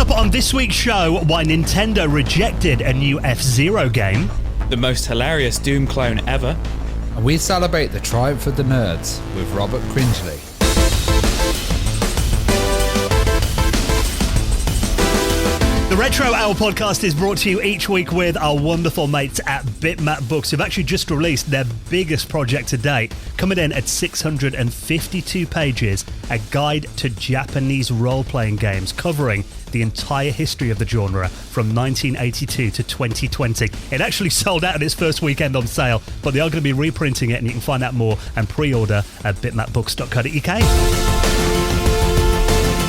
up on this week's show, why Nintendo rejected a new F-Zero game. The most hilarious Doom clone ever. And we celebrate the triumph of the nerds with Robert Cringley. The Retro Hour podcast is brought to you each week with our wonderful mates at Bitmap Books, who've actually just released their biggest project to date, coming in at 652 pages, a guide to Japanese role-playing games covering the entire history of the genre from 1982 to 2020. It actually sold out at its first weekend on sale, but they are going to be reprinting it, and you can find out more and pre-order at bitmapbooks.co.uk.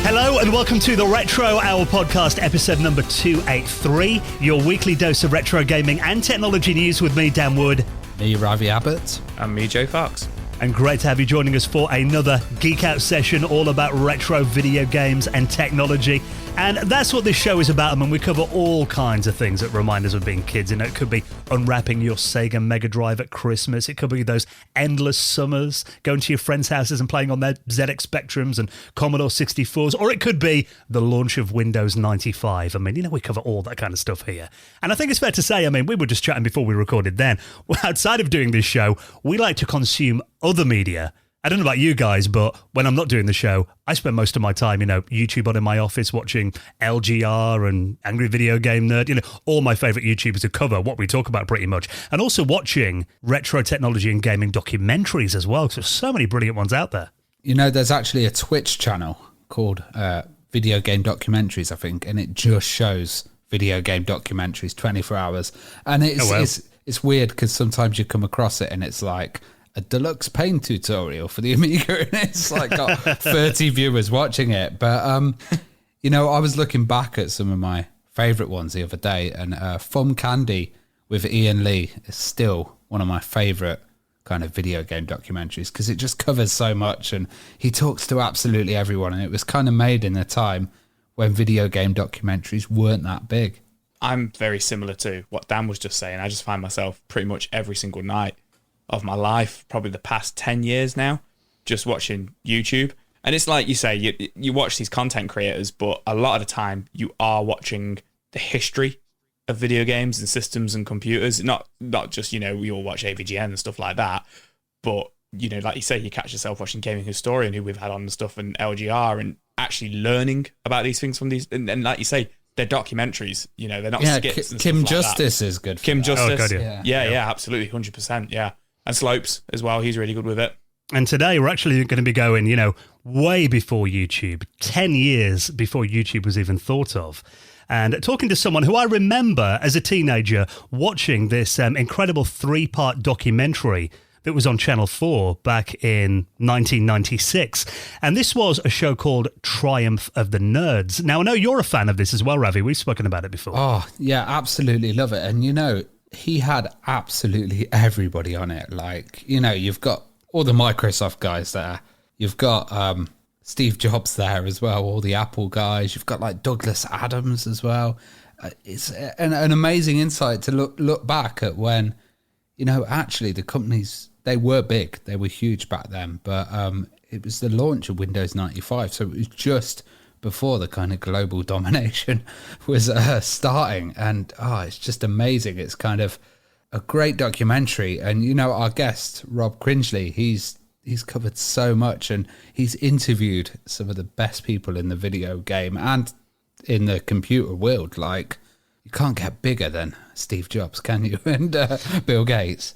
Hello and welcome to the Retro Hour podcast, episode number 283, your weekly dose of retro gaming and technology news with me, Dan Wood. Me, Ravi Abbott. And me, Joe Fox. And great to have you joining us for another Geek Out session all about retro video games and technology. And that's what this show is about. I mean, we cover all kinds of things that remind us of being kids. You know, it could be unwrapping your Sega Mega Drive at Christmas. It could be those endless summers, going to your friends' houses and playing on their ZX Spectrums and Commodore 64s. Or it could be the launch of Windows 95. I mean, you know, we cover all that kind of stuff here. And I think it's fair to say, I mean, we were just chatting before we recorded then. Outside of doing this show, we like to consume other media. I don't know about you guys, but when I'm not doing the show, I spend most of my time, you know, YouTube on in my office watching LGR and Angry Video Game Nerd, you know, all my favourite YouTubers who cover what we talk about pretty much. And also watching retro technology and gaming documentaries as well, because there's so many brilliant ones out there. You know, there's actually a Twitch channel called Video Game Documentaries, I think, and it just shows video game documentaries 24 hours. And it's weird because sometimes you come across it and it's like a deluxe paint tutorial for the Amiga, and it's like got 30 viewers watching it. But, you know, I was looking back at some of my favourite ones the other day, and Fun Candy with Ian Lee is still one of my favourite kind of video game documentaries because it just covers so much, and he talks to absolutely everyone, and it was kind of made in a time when video game documentaries weren't that big. I'm very similar to what Dan was just saying. I just find myself pretty much every single night of my life, probably the past 10 years now, just watching YouTube. And it's like you say, you watch these content creators, but a lot of the time you are watching the history of video games and systems and computers. Not just, you know, we all watch AVGN and stuff like that, but, you know, like you say, you catch yourself watching Gaming Historian, who we've had on and stuff, and LGR, and actually learning about these things from these. And like you say, they're documentaries, you know, they're not skits and Kim stuff like Justice that. is good for Kim that. Justice. Oh, God, yeah, absolutely, 100%, yeah. And Slopes as well, he's really good with it. And today we're actually going to be going, you know, way before YouTube, 10 years before YouTube was even thought of. And talking to someone who I remember as a teenager watching this incredible 3-part documentary that was on Channel 4 back in 1996. And this was a show called Triumph of the Nerds. Now, I know you're a fan of this as well, Ravi. We've spoken about it before. Oh, yeah, absolutely love it. And, you know, he had absolutely everybody on it. Like, you know, you've got all the Microsoft guys there. You've got Steve Jobs there as well, all the Apple guys. You've got like Douglas Adams as well. It's an amazing insight to look back at when, you know, actually the companies, they were big. They were huge back then. But it was the launch of Windows 95. So it was just before the kind of global domination was starting. And it's just amazing. It's kind of a great documentary. And, you know, our guest, Rob Cringley, he's covered so much, and he's interviewed some of the best people in the video game and in the computer world. Like, you can't get bigger than Steve Jobs, can you? And Bill Gates.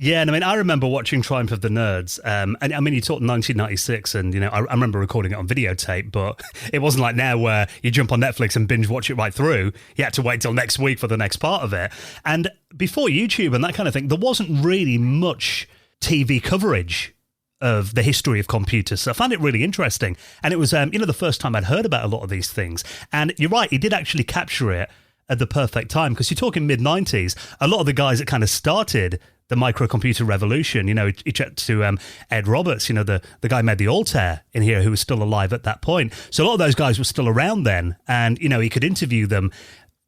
Yeah, and I mean, I remember watching Triumph of the Nerds, and I mean, you talked 1996, and, you know, I remember recording it on videotape, but it wasn't like now where you jump on Netflix and binge watch it right through. You had to wait till next week for the next part of it. And before YouTube and that kind of thing, there wasn't really much TV coverage of the history of computers. So I found it really interesting. And it was, you know, the first time I'd heard about a lot of these things. And you're right, he did actually capture it at the perfect time, because you're talking mid-90s, a lot of the guys that kind of started the microcomputer revolution, you know, he checked to Ed Roberts, you know, the guy who made the Altair in here, who was still alive at that point. So a lot of those guys were still around then, and, you know, he could interview them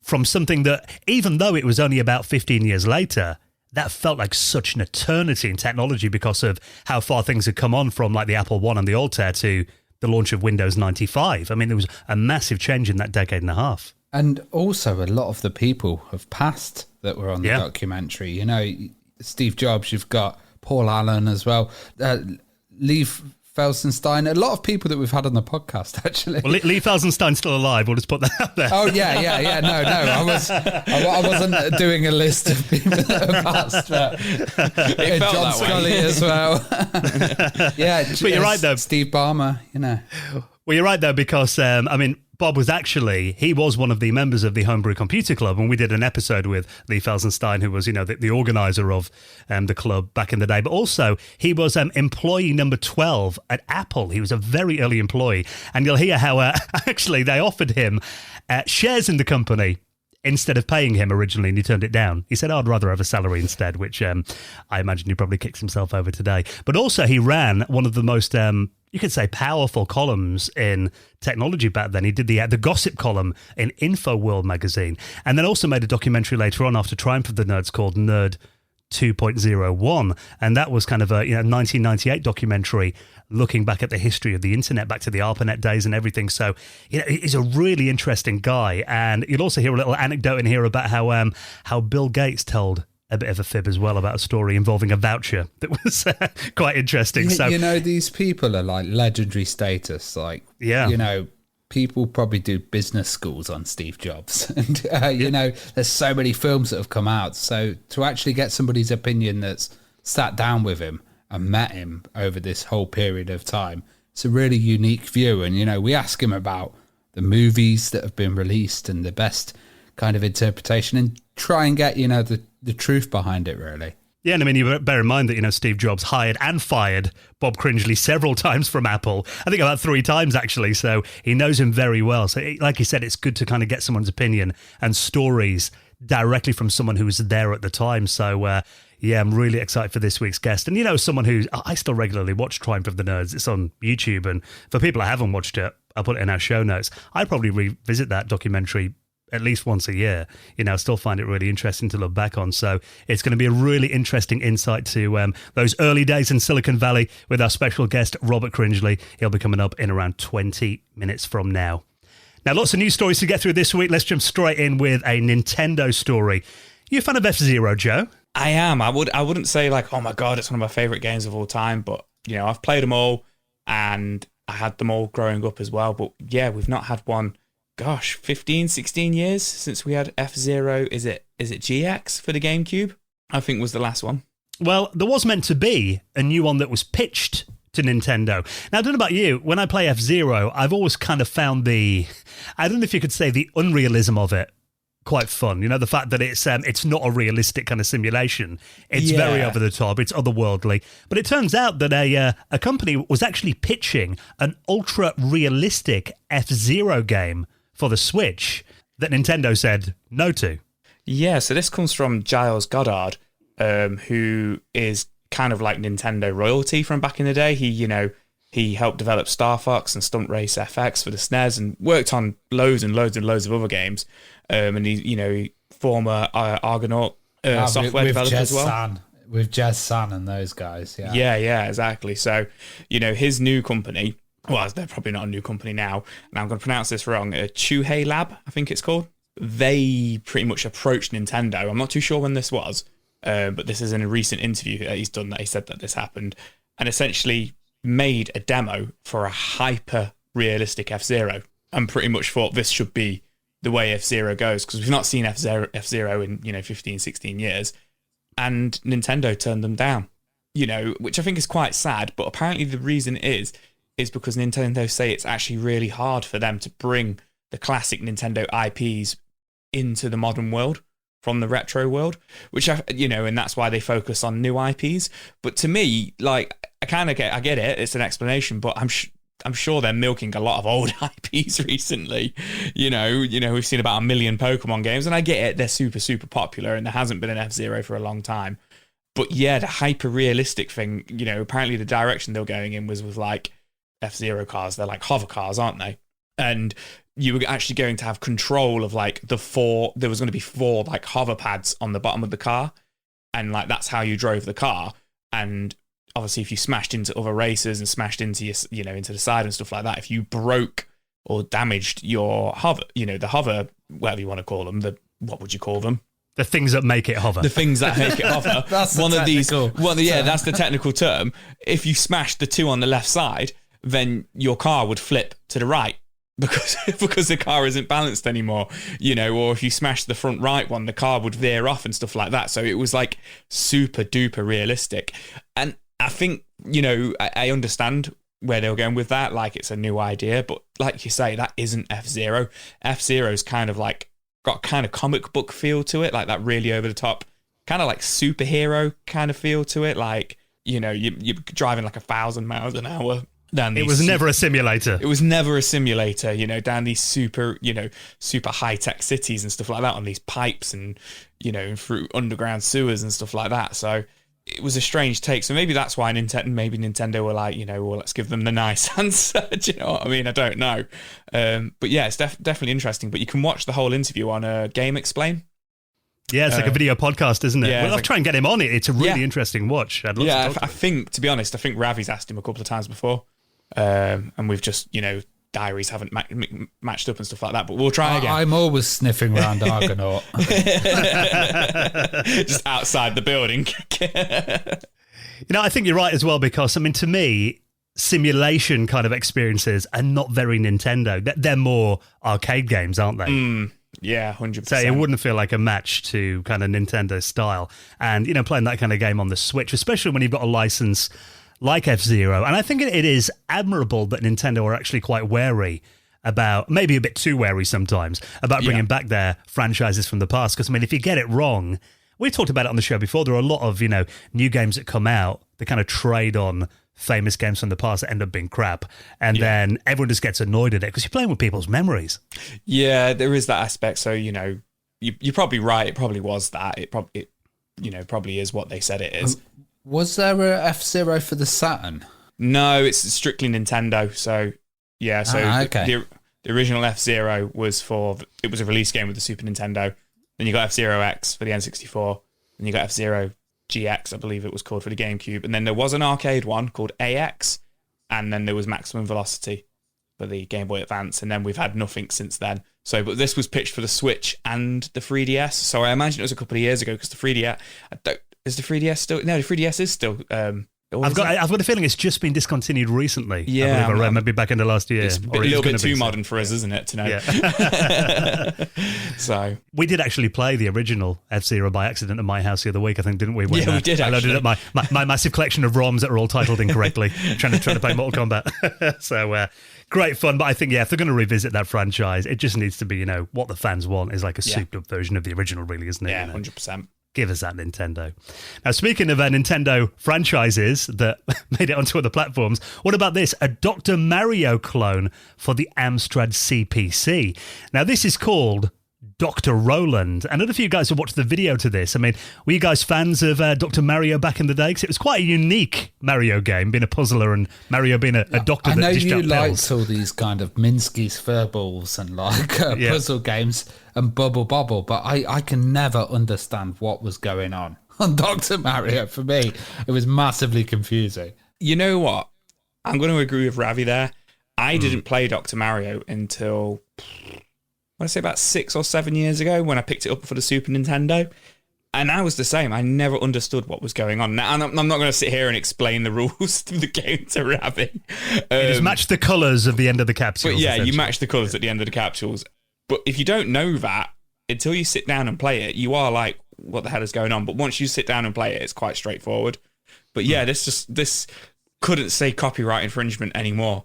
from something that, even though it was only about 15 years later, that felt like such an eternity in technology because of how far things had come on from like the Apple I and the Altair to the launch of Windows 95. I mean, there was a massive change in that decade and a half. And also, a lot of the people have passed that were on the documentary. You know, Steve Jobs, you've got Paul Allen as well, Lee Felsenstein, a lot of people that we've had on the podcast, actually. Well, Lee Felsenstein's still alive. We'll just put that out there. Oh, yeah. No, I wasn't doing a list of people that have passed, but John Scully as well. Yeah, but you're right, though. Steve Ballmer, you know. Well, you're right, though, because, Bob he was one of the members of the Homebrew Computer Club, and we did an episode with Lee Felsenstein, who was, the organizer of the club back in the day. But also, he was employee number 12 at Apple. He was a very early employee. And you'll hear how, actually, they offered him shares in the company instead of paying him originally, and he turned it down. He said, I'd rather have a salary instead, which I imagine he probably kicks himself over today. But also, he ran one of the most... you could say powerful columns in technology back then. He did the gossip column in InfoWorld magazine, and then also made a documentary later on after Triumph of the Nerds called Nerd 2.01, and that was kind of a 1998 documentary looking back at the history of the internet, back to the ARPANET days and everything. So he's a really interesting guy, and you'll also hear a little anecdote in here about how Bill Gates told a bit of a fib as well about a story involving a voucher that was quite interesting. These people are like legendary status. Like, people probably do business schools on Steve Jobs. And, there's so many films that have come out. So to actually get somebody's opinion that's sat down with him and met him over this whole period of time, it's a really unique view. And, we ask him about the movies that have been released and the best kind of interpretation and try and get, the truth behind it, really. Yeah, and you bear in mind that, Steve Jobs hired and fired Bob Cringley several times from Apple. I think about 3 times, actually, so he knows him very well. So, like you said, it's good to kind of get someone's opinion and stories directly from someone who was there at the time. So, I'm really excited for this week's guest. And, someone who I still regularly watch Triumph of the Nerds. It's on YouTube, and for people who haven't watched it, I'll put it in our show notes. I probably revisit that documentary at least once a year. I still find it really interesting to look back on. So it's going to be a really interesting insight to those early days in Silicon Valley with our special guest, Robert Cringley. He'll be coming up in around 20 minutes from now. Now, lots of news stories to get through this week. Let's jump straight in with a Nintendo story. You a fan of F-Zero, Joe? I am. I wouldn't say like, oh my God, it's one of my favourite games of all time, but, I've played them all and I had them all growing up as well. But yeah, we've not had one 16 years since we had F-Zero. Is it GX for the GameCube? I think was the last one. Well, there was meant to be a new one that was pitched to Nintendo. Now, I don't know about you, when I play F-Zero, I've always kind of found I don't know if you could say the unrealism of it quite fun. The fact that it's not a realistic kind of simulation. It's very over the top. It's otherworldly. But it turns out that a company was actually pitching an ultra realistic F-Zero game for the Switch that Nintendo said no to. Yeah, so this comes from Giles Goddard, who is kind of like Nintendo royalty from back in the day. He helped develop Star Fox and Stunt Race FX for the SNES and worked on loads and loads and loads of other games. And he former Argonaut software developer as well. With Jazz San and those guys, yeah. Yeah, exactly. So, his new company, well, they're probably not a new company now, and I'm going to pronounce this wrong, Chuhei Lab, I think it's called. They pretty much approached Nintendo. I'm not too sure when this was, but this is in a recent interview that he's done that he said that this happened, and essentially made a demo for a hyper-realistic F-Zero, and pretty much thought this should be the way F-Zero goes, because we've not seen F-Zero in 15, 16 years, and Nintendo turned them down, which I think is quite sad. But apparently the reason is because Nintendo say it's actually really hard for them to bring the classic Nintendo IPs into the modern world from the retro world, which and that's why they focus on new IPs. But to me, like, I get it, it's an explanation, but I'm sure they're milking a lot of old IPs recently. We've seen about 1 million Pokemon games, and I get it, they're super, super popular, and there hasn't been an F-Zero for a long time. But yeah, the hyper-realistic thing, apparently the direction they were going in was with like F-Zero cars. They're like hover cars, aren't they? And you were actually going to have control of like there was going to be 4 like hover pads on the bottom of the car. And like that's how you drove the car. And obviously if you smashed into other racers and smashed into into the side and stuff like that, if you broke or damaged your hover, the hover, whatever you want to call them, what would you call them? The things that make it hover. The things that make it hover. That's one the of these. technical term. That's the technical term. If you smashed the two on the left side, then your car would flip to the right because the car isn't balanced anymore. Or if you smashed the front right one, the car would veer off and stuff like that. So it was like super duper realistic. And I think I understand where they were going with that. Like, it's a new idea, but like you say, that isn't F-Zero. F-Zero's kind of like got kind of comic book feel to it, like that really over the top, kind of like superhero kind of feel to it. Like, you're driving like 1,000 miles an hour down these. It was never a simulator. It was never a simulator, down these super high tech cities and stuff like that on these pipes and, through underground sewers and stuff like that. So it was a strange take. So maybe that's why Nintendo were like, well, let's give them the nice answer. Do you know what I mean? I don't know. But yeah, it's definitely interesting. But you can watch the whole interview on Game Explain. Yeah, it's like a video podcast, isn't it? Yeah, I'll try and get him on it. It's a really interesting watch. I'd love to talk to him. I think, to be honest, Ravi's asked him a couple of times before. And we've just, diaries haven't matched up and stuff like that, but we'll try again. I'm always sniffing around Argonaut. Just outside the building. I think you're right as well, because, to me, simulation kind of experiences are not very Nintendo. They're more arcade games, aren't they? Yeah, 100%. So it wouldn't feel like a match to kind of Nintendo style. And, playing that kind of game on the Switch, especially when you've got a license like F-Zero. And I think it is admirable that Nintendo are actually quite wary about, maybe a bit too wary sometimes, about bringing back their franchises from the past. Because, if you get it wrong, we talked about it on the show before, there are a lot of, new games that come out that kind of trade on famous games from the past that end up being crap. And then everyone just gets annoyed at it because you're playing with people's memories. Yeah, there is that aspect. So, you're probably right. It probably was that. It probably is what they said it is. Was there a F-Zero for the Saturn? No, it's strictly Nintendo. So, yeah. So okay. The original F-Zero was it was a release game with the Super Nintendo. Then you got F-Zero X for the N64. Then you got F-Zero GX, I believe it was called, for the GameCube. And then there was an arcade one called AX. And then there was Maximum Velocity for the Game Boy Advance. And then we've had nothing since then. So, but this was pitched for the Switch and the 3DS. So I imagine it was a couple of years ago, because the 3DS... Is the 3DS still... No, the 3DS is still... I've got a feeling it's just been discontinued recently. Yeah. I believe maybe back in the last year. It's a little bit too modern for us, isn't it, to know? Yeah. So... We did actually play the original F-Zero by accident at my house the other week, I think, didn't we? Yeah, we did, I loaded actually. up my massive collection of ROMs that are all titled incorrectly, trying to play Mortal Kombat. So, great fun. But I think, if they're going to revisit that franchise, it just needs to be, what the fans want is like a souped-up version of the original, really, isn't it? Yeah, 100%. Give us that, Nintendo. Now, speaking of Nintendo franchises that made it onto other platforms, what about this? A Dr. Mario clone for the Amstrad CPC. Now, this is called Dr. Roland. And I don't know if you guys have watched the video to this. Were you guys fans of Dr. Mario back in the day? Because it was quite a unique Mario game, being a puzzler and Mario being a doctor that dished out pills. I know you liked all these kind of Minsky's Furballs and puzzle games and Bubble Bobble, but I can never understand what was going on Dr. Mario. For me, it was massively confusing. You know what? I'm going to agree with Ravi there. I didn't play Dr. Mario until... I want to say about 6 or 7 years ago when I picked it up for the Super Nintendo. And I was the same. I never understood what was going on. Now, I'm not going to sit here and explain the rules of the game to Ravi. It is match the colours of the end of the capsules. But yeah, you match the colours at the end of the capsules. But if you don't know that, until you sit down and play it, you are like, what the hell is going on? But once you sit down and play it, it's quite straightforward. But yeah, this couldn't say copyright infringement anymore.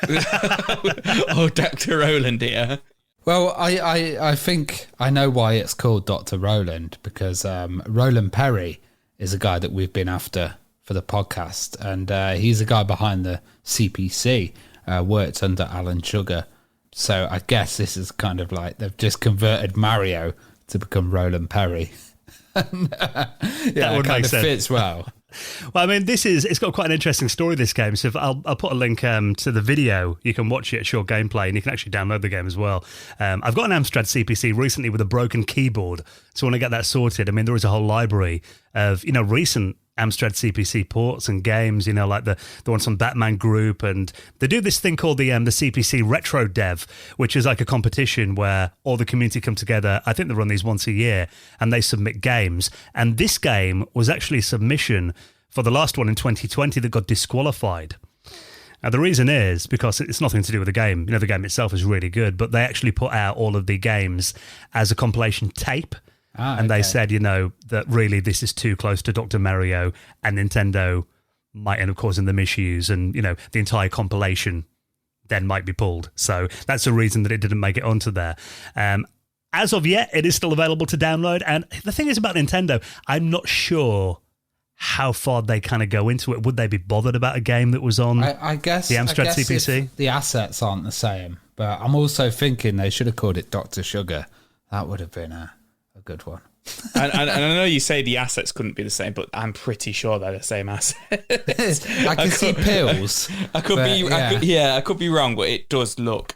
Oh, Dr. Roland here. Well, I think I know why it's called Dr. Roland, because Roland Perry is a guy that we've been after for the podcast, and he's the guy behind the CPC, worked under Alan Sugar. So I guess this is kind of like they've just converted Mario to become Roland Perry. And, that would make sense. Fits well. Well, it's got quite an interesting story, this game. So I'll put a link to the video. You can watch it at Short Gameplay, and you can actually download the game as well. I've got an Amstrad CPC recently with a broken keyboard, so I want to get that sorted. There is a whole library of recent Amstrad CPC ports and games, like the ones from Batman Group, and they do this thing called the CPC Retro Dev, which is like a competition where all the community come together. I think they run these once a year, and they submit games. And this game was actually a submission for the last one in 2020 that got disqualified. Now, the reason is because it's nothing to do with the game. The game itself is really good, but they actually put out all of the games as a compilation tape. And they said, that really this is too close to Dr. Mario, and Nintendo might end up causing them issues, and, the entire compilation then might be pulled. So that's the reason that it didn't make it onto there. As of yet, it is still available to download. And the thing is about Nintendo, I'm not sure how far they kind of go into it. Would they be bothered about a game that was on I guess the Amstrad CPC? If the assets aren't the same, but I'm also thinking they should have called it Dr. Sugar. That would have been a good one. and I know you say the assets couldn't be the same, but I'm pretty sure they're the same assets. I can see pills. I could be wrong, but it does look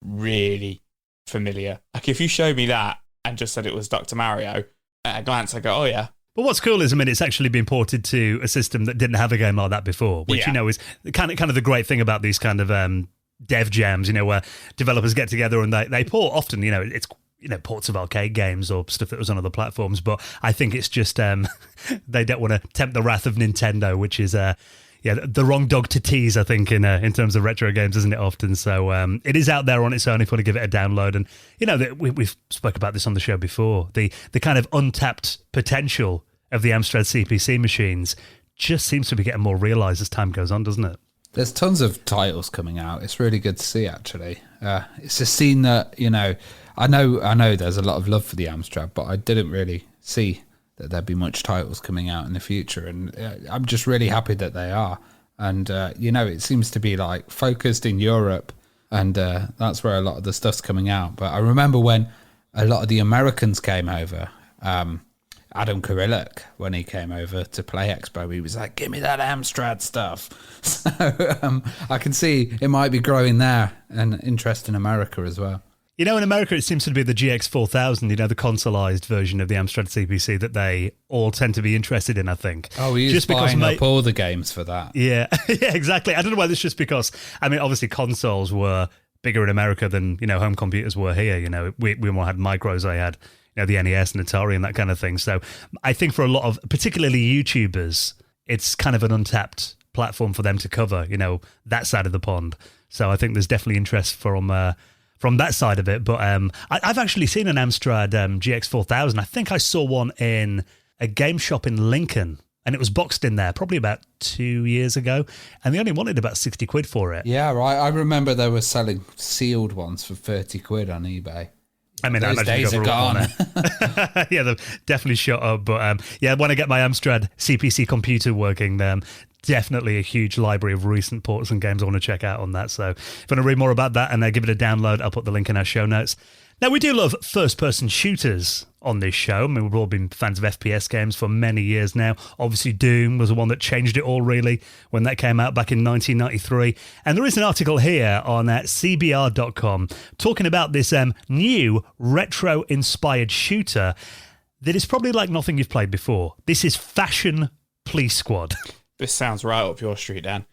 really familiar. Like if you showed me that and just said it was Dr. Mario, at a glance I go, oh yeah. But what's cool is, it's actually been ported to a system that didn't have a game like that before, which, is kind of the great thing about these kind of dev jams, where developers get together and they port often, it's, ports of arcade games or stuff that was on other platforms. But I think it's just they don't want to tempt the wrath of Nintendo, which is the wrong dog to tease, I think, in terms of retro games, isn't it, often? So it is out there on its own if you want to give it a download. And, we've spoke about this on the show before. The kind of untapped potential of the Amstrad CPC machines just seems to be getting more realised as time goes on, doesn't it? There's tons of titles coming out. It's really good to see, actually. It's a scene that, I know there's a lot of love for the Amstrad, but I didn't really see that there'd be much titles coming out in the future, and I'm just really happy that they are. And it seems to be like focused in Europe, and that's where a lot of the stuff's coming out. But I remember when a lot of the Americans came over, Adam Kirillik, when he came over to Play Expo, he was like, give me that Amstrad stuff. So I can see it might be growing there, and interest in America as well. In America, it seems to be the GX4000, the consoleized version of the Amstrad CPC that they all tend to be interested in, I think. Oh, he's just buying up all the games for that. Yeah, yeah, exactly. I don't know whether it's just because, obviously consoles were bigger in America than, home computers were here. We more had micros. I had, the NES and Atari and that kind of thing. So I think for a lot of, particularly YouTubers, it's kind of an untapped platform for them to cover, that side of the pond. So I think there's definitely interest from that side of it. But I've actually seen an Amstrad GX4000. I think I saw one in a game shop in Lincoln, and it was boxed in there probably about 2 years ago, and they only wanted about 60 quid for it. Yeah, right. I remember they were selling sealed ones for 30 quid on eBay. Those days are gone. Yeah, they've definitely shot up. But when I get my Amstrad CPC computer working, definitely a huge library of recent ports and games I want to check out on that. So if you want to read more about that and give it a download, I'll put the link in our show notes. Now, we do love first-person shooters on this show. We've all been fans of FPS games for many years now. Obviously, Doom was the one that changed it all, really, when that came out back in 1993. And there is an article here on CBR.com talking about this new retro-inspired shooter that is probably like nothing you've played before. This is Fashion Police Squad. This sounds right up your street, Dan.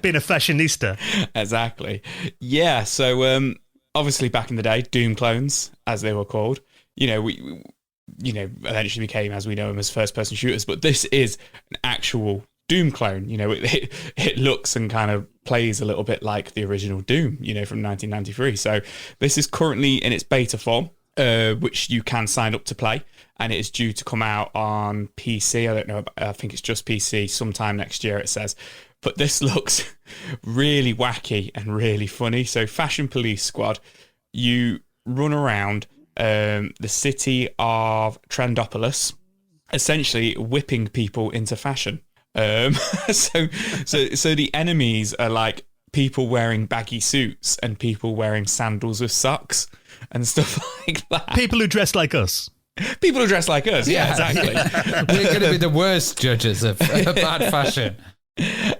Being a fashionista. Exactly. Yeah, so obviously back in the day, Doom clones, as they were called, we eventually became, as we know them, as first-person shooters, but this is an actual Doom clone. It looks and kind of plays a little bit like the original Doom, from 1993. So this is currently in its beta form, which you can sign up to play, and it is due to come out on PC. I don't know, I think it's just PC sometime next year, it says. But this looks really wacky and really funny. So Fashion Police Squad, you run around the city of Trendopolis, essentially whipping people into fashion. So the enemies are like people wearing baggy suits and people wearing sandals with socks and stuff like that. People who dress like us. People who dress like us, yeah, exactly. We're going to be the worst judges of bad fashion.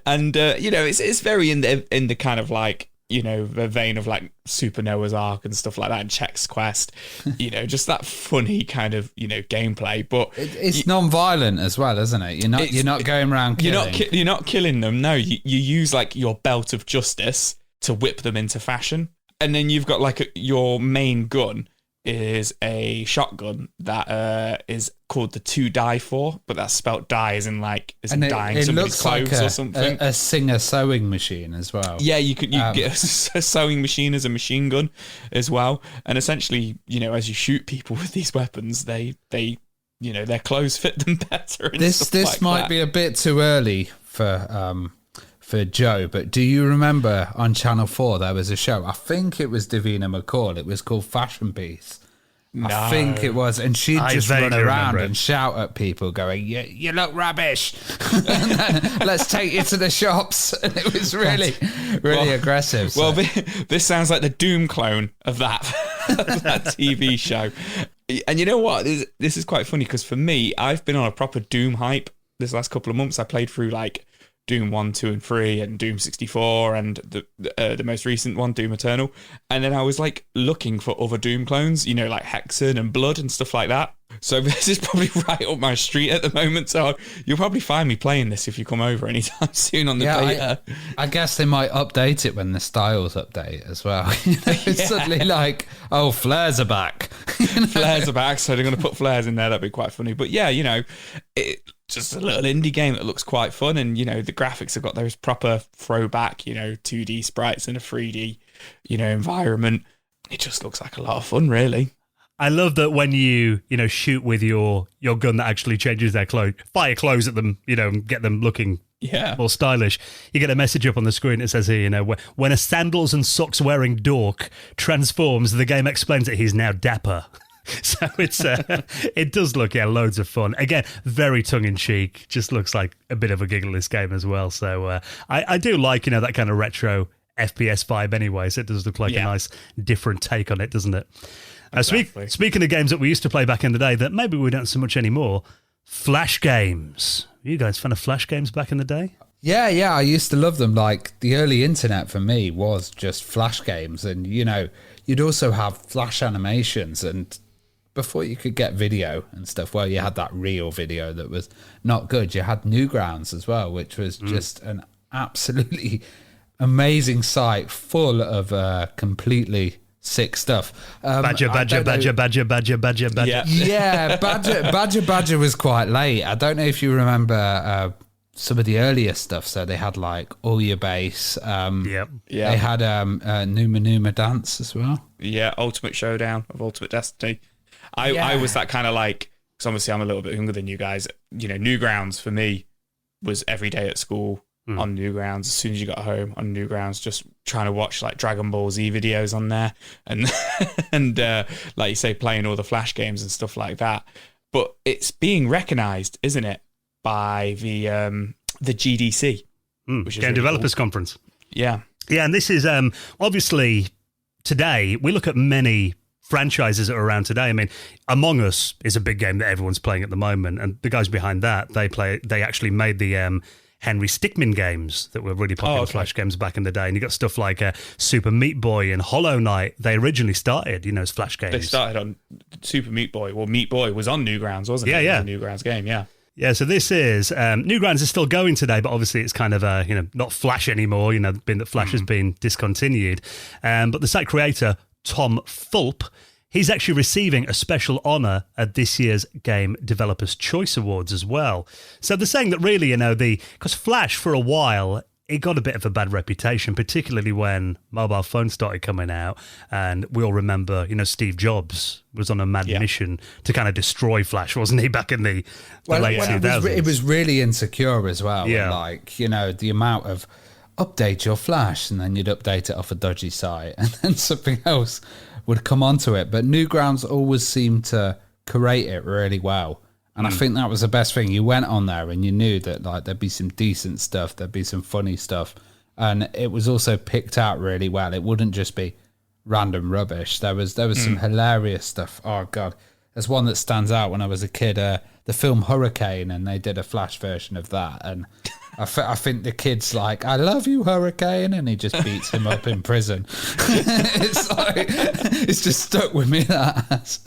And it's very in the kind of like the vein of like Super Noah's Ark and stuff like that, and Chex Quest, just that funny kind of, gameplay. But it's non-violent as well, isn't it? You're not going around killing. You're not killing them. No, you use like your belt of justice to whip them into fashion. And then you've got like your main gun is a shotgun that is called the 2-die-4, but that's spelt die as in like dying somebody's clothes like or something. A Singer sewing machine as well. Yeah, you get a sewing machine as a machine gun as well. And essentially, as you shoot people with these weapons, they their clothes fit them better. And This might be a bit too early for Joe, but do you remember on Channel 4 there was a show, I think it was Davina McCall, it was called Fashion Piece. No. I think it was, and she'd just run around and shout at people going, you look rubbish, and then, let's take you to the shops. And it was really aggressive. So. Well, this sounds like the Doom clone of that TV show. And you know what, this is quite funny, because for me, I've been on a proper Doom hype this last couple of months. I played through like Doom 1, 2, and 3, and Doom 64, and the most recent one, Doom Eternal. And then I was like looking for other Doom clones, like Hexen and Blood and stuff like that. So this is probably right up my street at the moment. So you'll probably find me playing this if you come over anytime soon on the beta. I guess they might update it when the styles update as well. It's suddenly like, oh, flares are back. Flares are back, so they're going to put flares in there. That'd be quite funny. But yeah, just a little indie game that looks quite fun, and the graphics have got those proper throwback 2D sprites in a 3D environment. It just looks like a lot of fun, really. I love that when you shoot with your gun that actually changes their clothes, fire clothes at them, and get them looking more stylish. You get a message up on the screen that says here, when a sandals and socks wearing dork transforms, the game explains that he's now dapper. So it does look loads of fun. Again, very tongue in cheek. Just looks like a bit of a giggle, this game as well. So I do like that kind of retro FPS vibe anyway. So it does look like a nice different take on it, doesn't it? Exactly. Speaking of games that we used to play back in the day that maybe we don't so much anymore, Flash games. Are you guys fan of Flash games back in the day? Yeah, I used to love them. Like, the early internet for me was just Flash games, and you'd also have Flash animations, and before you could get video and stuff, well, you had that real video that was not good. You had Newgrounds as well, which was just an absolutely amazing site full of completely sick stuff. Badger. Yeah, Badger was quite late. I don't know if you remember some of the earlier stuff. So they had like All Your Base. They had Numa Dance as well. Yeah, Ultimate Showdown of Ultimate Destiny. I was that kind of like, because obviously I'm a little bit younger than you guys. Newgrounds for me was every day at school on Newgrounds. As soon as you got home on Newgrounds, just trying to watch like Dragon Ball Z videos on there, and like you say, playing all the Flash games and stuff like that. But it's being recognised, isn't it, by the GDC, which is Game really Developers cool. Conference. Yeah, and this is obviously today we look at many franchises that are around today. I mean, Among Us is a big game that everyone's playing at the moment, and the guys behind that, they actually made the Henry Stickmin games that were really popular Flash games back in the day. And you got stuff like Super Meat Boy and Hollow Knight. They originally started, as Flash games. They started on Super Meat Boy. Well, Meat Boy was on Newgrounds, wasn't it? Yeah. It was a Newgrounds game, yeah. Yeah, so this is Newgrounds is still going today, but obviously it's kind of not Flash anymore. Being that Flash has been discontinued. But the site creator Tom Fulp, he's actually receiving a special honour at this year's Game Developers Choice Awards as well. So they're saying that really, because Flash for a while, it got a bit of a bad reputation, particularly when mobile phones started coming out. And we all remember, Steve Jobs was on a mad mission to kind of destroy Flash, wasn't he, back in the late 2000s? It was really insecure as well. Yeah. And the amount of update your Flash, and then you'd update it off a dodgy site, and then something else would come onto it. But Newgrounds always seemed to curate it really well. And I think that was the best thing. You went on there and you knew that like there'd be some decent stuff, there'd be some funny stuff. And it was also picked out really well. It wouldn't just be random rubbish. There was some hilarious stuff. Oh, God. There's one that stands out when I was a kid, the film Hurricane, and they did a Flash version of that. And I think the kid's like, I love you, Hurricane, and he just beats him up in prison. It's like, it's just stuck with me, that.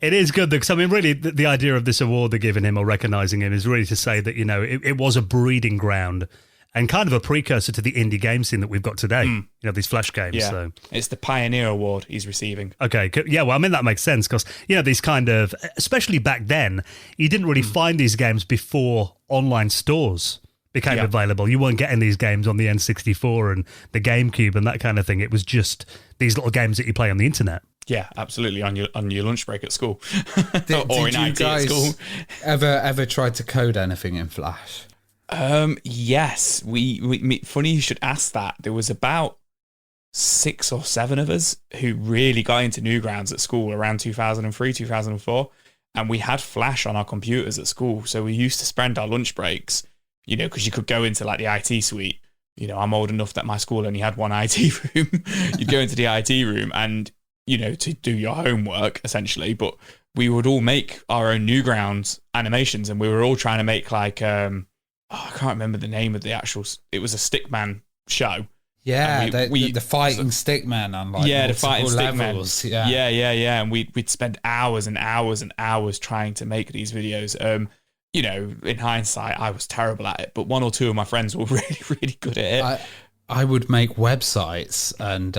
It is good, though, because I mean, really, the idea of this award they're giving him or recognising him is really to say that, you know, it was a breeding ground and kind of a precursor to the indie game scene that we've got today. You know, these Flash games. Yeah, so. It's the Pioneer Award he's receiving. Okay, yeah, well, I mean, that makes sense because, you know, these kind of, especially back then, you didn't really find these games before online stores became available. You weren't getting these games on the N64 and the GameCube and that kind of thing. It was just these little games that you play on the internet. Yeah, absolutely, on your lunch break at school. Did you IT guys at school. ever try to code anything in Flash? Yes, we funny you should ask that. There was about 6 or 7 of us who really got into Newgrounds at school around 2003, 2004, and we had Flash on our computers at school. So we used to spend our lunch breaks, you know, because you could go into like the IT suite. You know, I'm old enough that my school only had one IT room. You'd go into the IT room and, you know, to do your homework essentially, but we would all make our own Newgrounds animations, and we were all trying to make like I can't remember the name of the actual. It was a Stickman show. Yeah, the fighting Stickman on like the fighting levels. Stickman. Yeah. And we'd spend hours and hours and hours trying to make these videos. You know, in hindsight, I was terrible at it, but 1 or 2 of my friends were really, really good at it. I would make websites and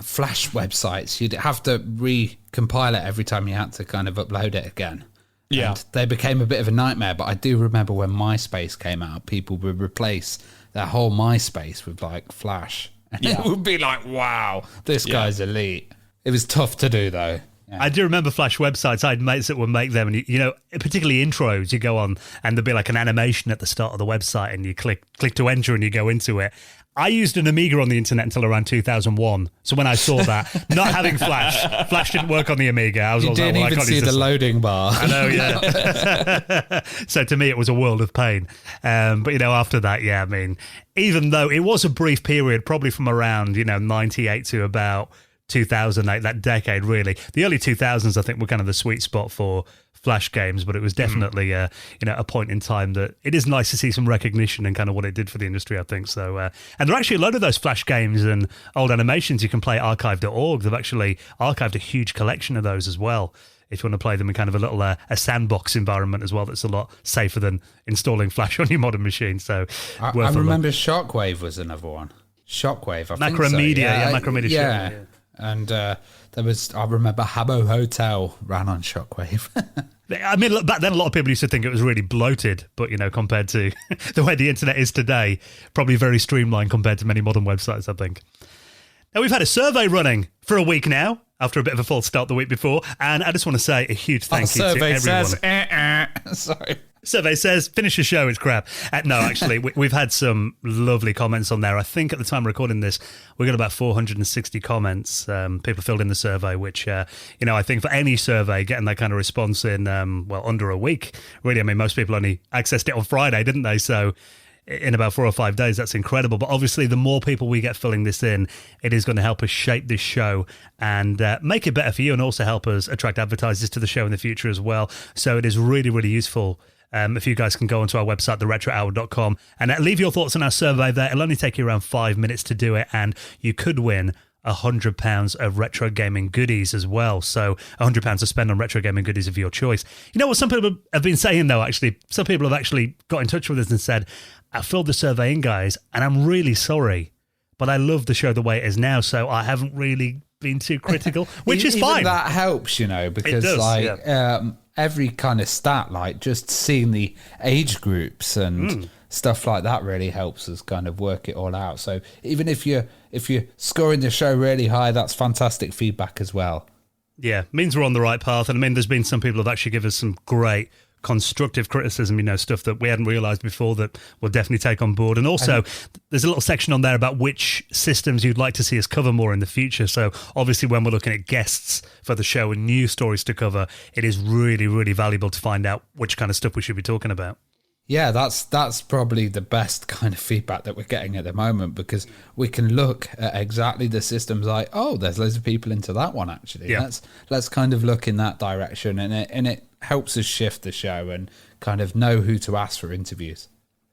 Flash websites. You'd have to recompile it every time you had to kind of upload it again. Yeah. And they became a bit of a nightmare, but I do remember when MySpace came out, people would replace their whole MySpace with like Flash. And it would be like, wow, this guy's elite. It was tough to do though. Yeah. I do remember Flash websites. I had mates that would make them, and you know, particularly intros. You go on, and there'd be like an animation at the start of the website, and you click to enter, and you go into it. I used an Amiga on the internet until around 2001. So when I saw that, not having Flash didn't work on the Amiga. You didn't even see the loading bar. I know, yeah. So to me, it was a world of pain. But, you know, after that, yeah, I mean, even though it was a brief period, probably from around, you know, 98 to about 2008, that decade, really. The early 2000s, I think, were kind of the sweet spot for Flash games, but it was definitely you know, a point in time that it is nice to see some recognition and kind of what it did for the industry, I think. So and there are actually a load of those Flash games and old animations you can play at archive.org. They've actually archived a huge collection of those as well, if you want to play them in kind of a little a sandbox environment as well. That's a lot safer than installing Flash on your modern machine. So I remember Shockwave was another one. Shockwave, I think so. Macromedia, Yeah, Macromedia. Yeah. And there was, I remember Habbo Hotel ran on Shockwave. I mean, look, back then a lot of people used to think it was really bloated, but, you know, compared to the way the internet is today, probably very streamlined compared to many modern websites, I think. Now, we've had a survey running for a week now, after a bit of a false start the week before, and I just want to say a huge thank you to everyone. Survey says, sorry. Survey says, finish the show, it's crap. No, actually, we've had some lovely comments on there. I think at the time of recording this, we got about 460 comments. People filled in the survey, which, you know, I think for any survey, getting that kind of response in, well, under a week, really, I mean, most people only accessed it on Friday, didn't they? So in about 4 or 5 days, that's incredible. But obviously, the more people we get filling this in, it is going to help us shape this show and make it better for you, and also help us attract advertisers to the show in the future as well. So it is really, really useful. If you guys can go onto our website, theretrohour.com, and leave your thoughts on our survey there. It'll only take you around 5 minutes to do it, and you could win £100 of retro gaming goodies as well. So £100 to spend on retro gaming goodies of your choice. You know what some people have been saying, though, actually? Some people have actually got in touch with us and said, I filled the survey in, guys, and I'm really sorry, but I love the show the way it is now, so I haven't really been too critical, which is fine. That helps, you know, because every kind of stat, like just seeing the age groups and stuff like that really helps us kind of work it all out. So even if you're scoring the show really high, that's fantastic feedback as well. Yeah, means we're on the right path. And I mean, there's been some people who've actually given us some great constructive criticism, you know, stuff that we hadn't realised before that we'll definitely take on board. And also, there's a little section on there about which systems you'd like to see us cover more in the future. So obviously, when we're looking at guests for the show and new stories to cover, it is really, really valuable to find out which kind of stuff we should be talking about. Yeah, that's probably the best kind of feedback that we're getting at the moment, because we can look at exactly the systems like, oh, there's loads of people into that one actually. Yeah. Let's kind of look in that direction, and it helps us shift the show and kind of know who to ask for interviews.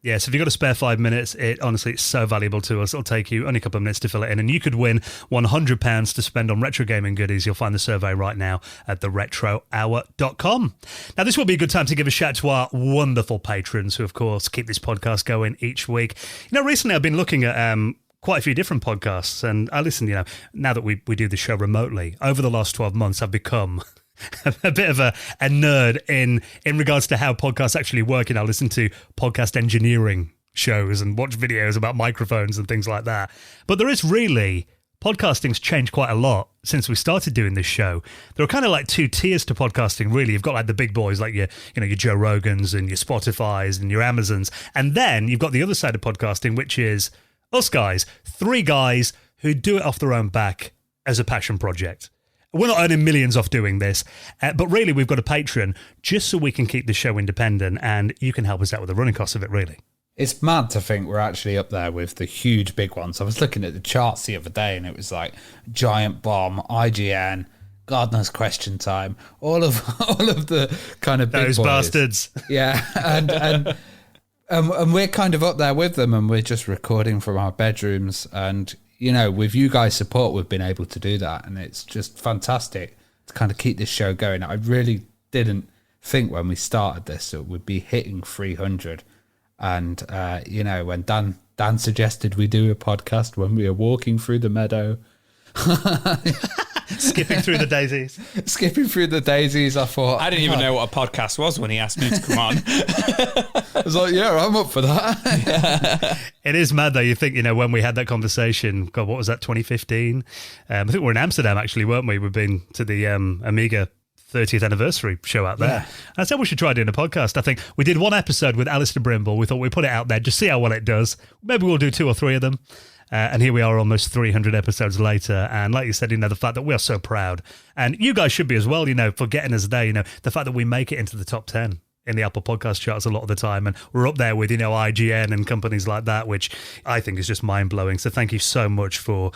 Yeah, so if you've got a spare 5 minutes, it's so valuable to us. It'll take you only a couple of minutes to fill it in, and you could win £100 to spend on retro gaming goodies. You'll find the survey right now at theretrohour.com. Now, this will be a good time to give a shout to our wonderful patrons who, of course, keep this podcast going each week. Recently I've been looking at quite a few different podcasts, and I listen, now that we do the show remotely, over the last 12 months, I've become a bit of a nerd in regards to how podcasts actually work. I listen to podcast engineering shows and watch videos about microphones and things like that. But there is really, podcasting's changed quite a lot since we started doing this show. There are kind of like two tiers to podcasting, really. You've got like the big boys, like your Joe Rogans and your Spotifys and your Amazons. And then you've got the other side of podcasting, which is us guys, 3 guys who do it off their own back as a passion project. We're not earning millions off doing this, but really we've got a Patreon just so we can keep the show independent, and you can help us out with the running costs of it, really. It's mad to think we're actually up there with the huge big ones. I was looking at the charts the other day, and it was like Giant Bomb, IGN, Gardener's Question Time, all of the kind of big those boys. Bastards. Yeah, and we're kind of up there with them, and we're just recording from our bedrooms, and with you guys' support, we've been able to do that, and it's just fantastic to kind of keep this show going. I really didn't think when we started this that we'd be hitting 300, and when Dan suggested we do a podcast when we were walking through the meadow, skipping through the daisies, I thought I didn't even know what a podcast was when he asked me to come on. I was like, yeah, I'm up for that. It is mad though. You think, when we had that conversation, God, what was that, 2015? I think we were in Amsterdam actually, weren't we? We've been to the Amiga 30th anniversary show out there. Yeah. I said we should try doing a podcast. I think we did one episode with Alistair Brimble. We thought we'd put it out there, just see how well it does. Maybe we'll do 2 or 3 of them. And here we are almost 300 episodes later. And like you said, the fact that we are so proud. And you guys should be as well, for getting us there. The fact that we make it into the top 10 in the Apple Podcast charts a lot of the time. And we're up there with, IGN and companies like that, which I think is just mind-blowing. So thank you so much for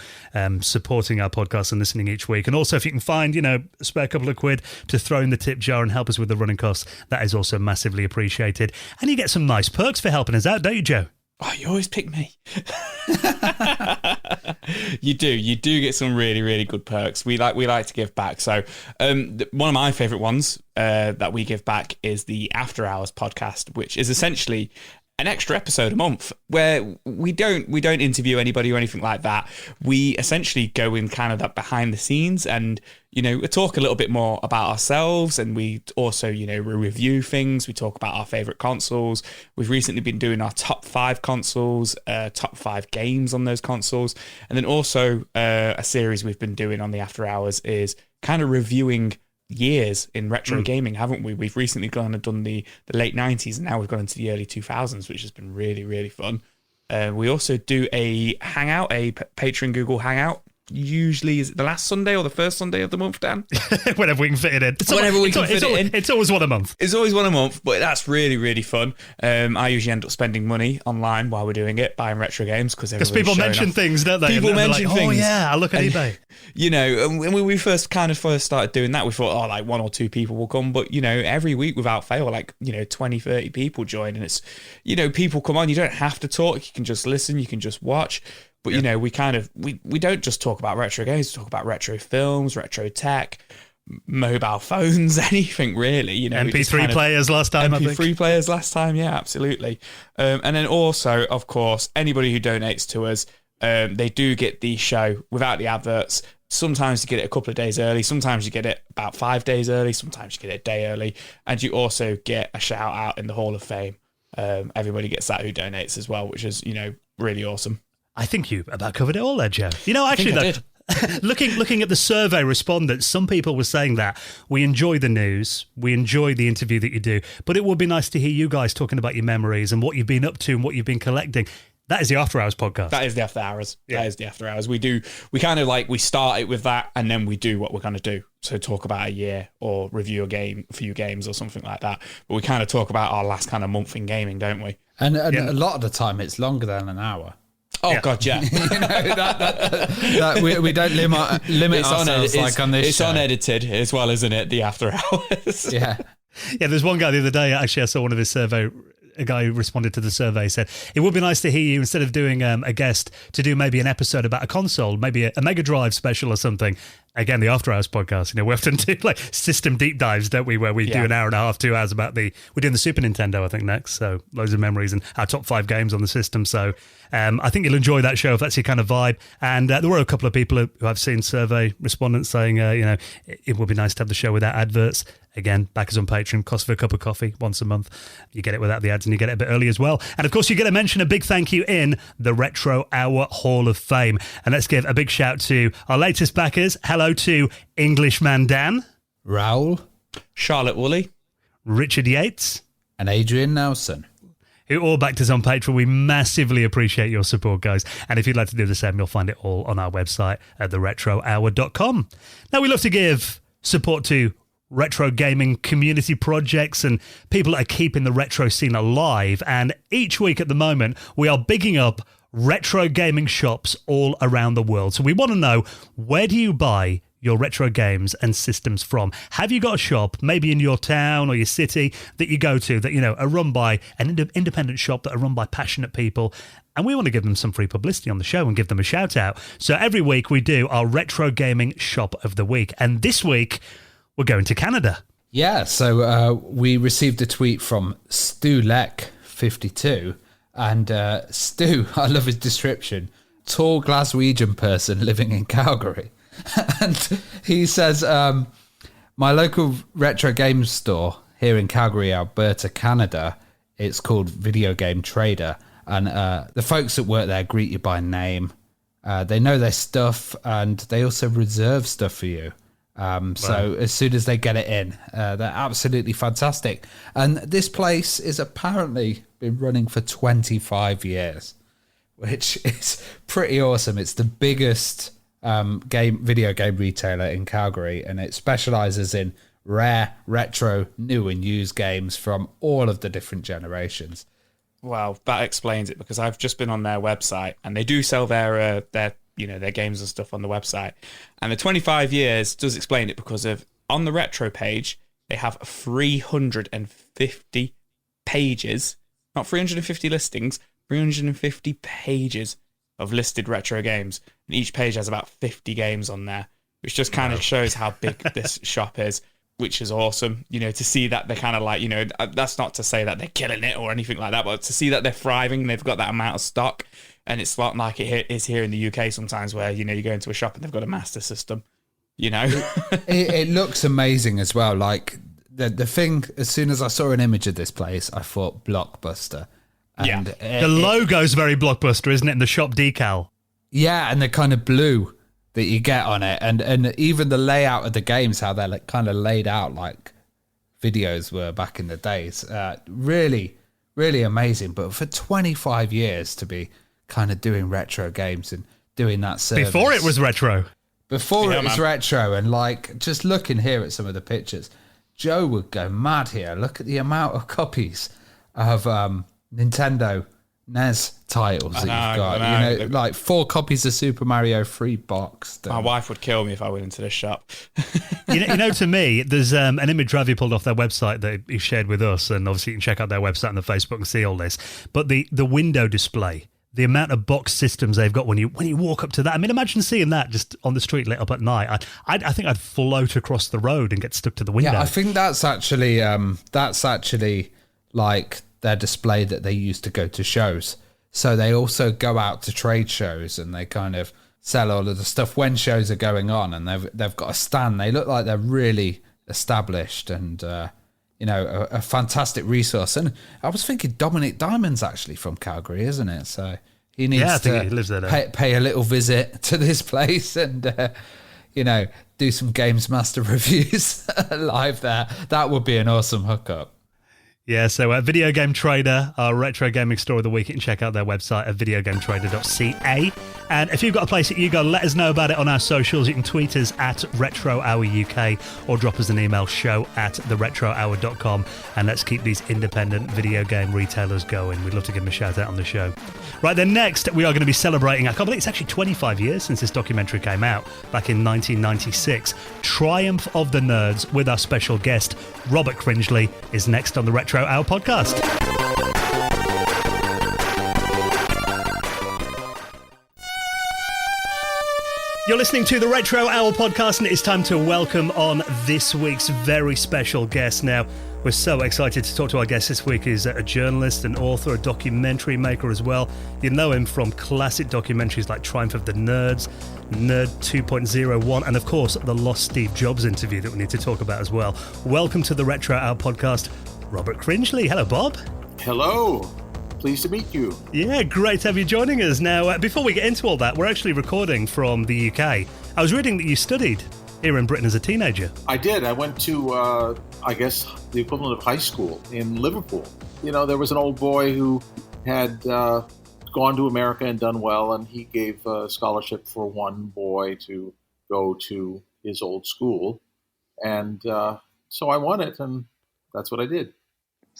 supporting our podcast and listening each week. And also, if you can find, a spare couple of quid to throw in the tip jar and help us with the running costs, that is also massively appreciated. And you get some nice perks for helping us out, don't you, Joe? Oh, you always pick me. You do get some really, really good perks. We like to give back. So one of my favourite ones that we give back is the After Hours podcast, which is essentially an extra episode a month where we don't interview anybody or anything like that. We essentially go in kind of that behind the scenes and, we talk a little bit more about ourselves, and we also, we review things. We talk about our favourite consoles. We've recently been doing our top 5 consoles, top 5 games on those consoles. And then also a series we've been doing on the After Hours is kind of reviewing years in retro gaming, haven't we? We've recently gone and done the late 90s, and now we've gone into the early 2000s, which has been really, really fun. We also do a hangout, a Patreon Google Hangout. Usually, is it the last Sunday or the first Sunday of the month, Dan? Whenever we can fit it in. It's always one a month. It's always one a month, but that's really, really fun. I usually end up spending money online while we're doing it, buying retro games, because people mention things, don't they? People mention things. Oh yeah, I look at eBay. And when we first started doing that, we thought, like 1 or 2 people will come, but every week without fail, 20, 30 people join, and it's people come on. You don't have to talk. You can just listen. You can just watch. But, we don't just talk about retro games. We talk about retro films, retro tech, mobile phones, anything really. MP3 players last time, I think. MP3 players last time, yeah, absolutely. And then also, of course, anybody who donates to us, they do get the show without the adverts. Sometimes you get it a couple of days early. Sometimes you get it about 5 days early. Sometimes you get it a day early. And you also get a shout out in the Hall of Fame. Everybody gets that who donates as well, which is, really awesome. I think you about covered it all there, Joe. Actually, looking at the survey respondents, some people were saying that we enjoy the news, we enjoy the interview that you do, but it would be nice to hear you guys talking about your memories and what you've been up to and what you've been collecting. That is the After Hours podcast. That is the After Hours. Yeah. That is the After Hours. We kind of we start it with that, and then we do what we're going to do. So talk about a year or review a few games or something like that. But we kind of talk about our last kind of month in gaming, don't we? And a lot of the time it's longer than an hour. Oh yeah. God, yeah. We don't limit ourselves on this. It's show. Unedited as well, isn't it? The After Hours. Yeah. Yeah. There's one guy the other day. Actually, I saw one of his survey a guy who responded to the survey said, it would be nice to hear you, instead of doing a guest, to do maybe an episode about a console, maybe a Mega Drive special or something. Again, the After Hours podcast, we often do like system deep dives, don't we, where we do an hour and a half, 2 hours about we're doing the Super Nintendo, I think, next. So loads of memories and our top 5 games on the system. So I think you'll enjoy that show if that's your kind of vibe. And there were a couple of people who I've seen survey respondents saying, it would be nice to have the show without adverts. Again, back us on Patreon, cost for a cup of coffee once a month. You get it without the ads and you get it a bit early as well. And of course, you get to mention a big thank you in the Retro Hour Hall of Fame. And let's give a big shout to our latest backers. Hello to Englishman Dan, Raoul, Charlotte Woolley, Richard Yates, and Adrian Nelson, who all backed us on Patreon. We massively appreciate your support, guys. And if you'd like to do the same, you'll find it all on our website at theretrohour.com. Now, we love to give support to retro gaming community projects and people that are keeping the retro scene alive. And each week at the moment, we are bigging up retro gaming shops all around the world. So we want to know, where do you buy your retro games and systems from? Have you got a shop, maybe in your town or your city, that you go to that, are run by an independent shop, that are run by passionate people? And we want to give them some free publicity on the show and give them a shout out. So every week we do our retro gaming shop of the week. And this week, we're going to Canada. Yeah, so we received a tweet from Stu Leck 52, and Stu, I love his description, tall Glaswegian person living in Calgary. And he says, my local retro game store here in Calgary, Alberta, Canada, it's called Video Game Trader, and the folks that work there greet you by name. They know their stuff, and they also reserve stuff for you. So as soon as they get it in, they're absolutely fantastic. And this place is apparently been running for 25 years, which is pretty awesome. It's the biggest video game retailer in Calgary, and it specializes in rare, retro, new and used games from all of the different generations. Wow, that explains it, because I've just been on their website and they do sell their games and stuff on the website. And the 25 years does explain it, because on the retro page, they have 350 pages, not 350 listings, 350 pages of listed retro games. And each page has about 50 games on there, which just kind of shows how big this shop is, which is awesome. To see that they're kind of like, that's not to say that they're killing it or anything like that, but to see that they're thriving, they've got that amount of stock. And it's not like it is here in the UK sometimes, where, you go into a shop and they've got a master system, It looks amazing as well. Like the thing, as soon as I saw an image of this place, I thought Blockbuster. And the logo's very Blockbuster, isn't it? And the shop decal. Yeah, and the kind of blue that you get on it. And even the layout of the games, how they're like kind of laid out like videos were back in the days. Really, really amazing. But for 25 years to be kind of doing retro games and doing that service. Before it was retro. Retro, and like just looking here at some of the pictures, Joe would go mad here. Look at the amount of copies of Nintendo NES titles that you've got. I know. Like 4 copies of Super Mario 3 boxed. My wife would kill me if I went into this shop. To me, there's an image Ravi pulled off their website that he shared with us, and obviously you can check out their website and the Facebook and see all this. But the window display, the amount of box systems they've got when you walk up to that. I mean, imagine seeing that just on the street lit up at night. I think I'd float across the road and get stuck to the window. Yeah, I think that's actually like their display that they use to go to shows. So they also go out to trade shows and they kind of sell all of the stuff when shows are going on, and they've got a stand. They look like they're really established and a fantastic resource. And I was thinking Dominic Diamond's actually from Calgary, isn't it? So he needs he lives there. Pay a little visit to this place and do some Games Master reviews live there. That would be an awesome hookup. Yeah, so Video Game Trader, our retro gaming store of the week, you can check out their website at videogametrader.ca. And if you've got a place that you go, let us know about it on our socials. You can tweet us at Retro Hour UK or drop us an email, show@theretrohour.com. And let's keep these independent video game retailers going. We'd love to give them a shout out on the show. Right, then next, we are going to be celebrating, I can't believe it's actually 25 years since this documentary came out, back in 1996. Triumph of the Nerds with our special guest, Robert Cringley, is next on the Retro Hour podcast. You're listening to the Retro Hour podcast, and it's time to welcome on this week's very special guest. Now, we're so excited to talk to our guest this week. He's a journalist, an author, a documentary maker as well. You know him from classic documentaries like Triumph of the Nerds, Nerd 2.01, and of course, the Lost Steve Jobs interview that we need to talk about as well. Welcome to the Retro Hour podcast, Robert Cringley. Hello, Bob. Hello. Pleased to meet you. Yeah, great to have you joining us. Now, before we get into all that, we're actually recording from the UK. I was reading that you studied here in Britain as a teenager. I did. I went to, I guess, the equivalent of high school in Liverpool. You know, there was an old boy who had gone to America and done well, and he gave a scholarship for one boy to go to his old school. And so I won it, and that's what I did.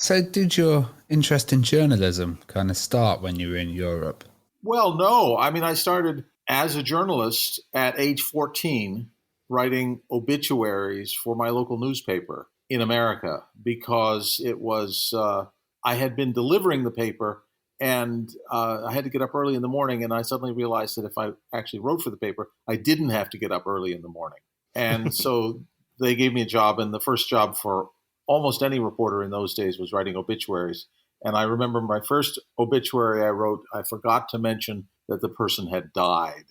So did your interest in journalism kind of start when you were in Europe? Well, no. I mean, I started as a journalist at age 14 writing obituaries for my local newspaper in America because it was, I had been delivering the paper and I had to get up early in the morning, and I suddenly realized that if I actually wrote for the paper, I didn't have to get up early in the morning. And so they gave me a job, and the first job for almost any reporter in those days was writing obituaries. And I remember my first obituary I wrote, I forgot to mention that the person had died.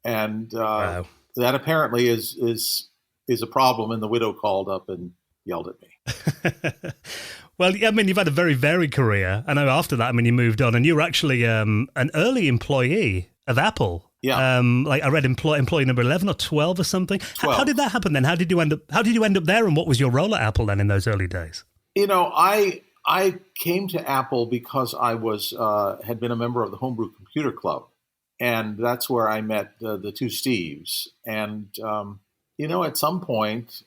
And Wow. that apparently is a problem. And the widow called up and yelled at me. Well, I mean, you've had a very varied career. I know after that, I mean, you moved on, and you were actually an early employee of Apple. Yeah. Like I read employee number 11 or 12 or something. 12. How did that happen then? How did you end up there, and what was your role at Apple then in those early days? You know, I came to Apple because I was had been a member of the Homebrew Computer Club, and that's where I met the two Steves. And you know, at some point,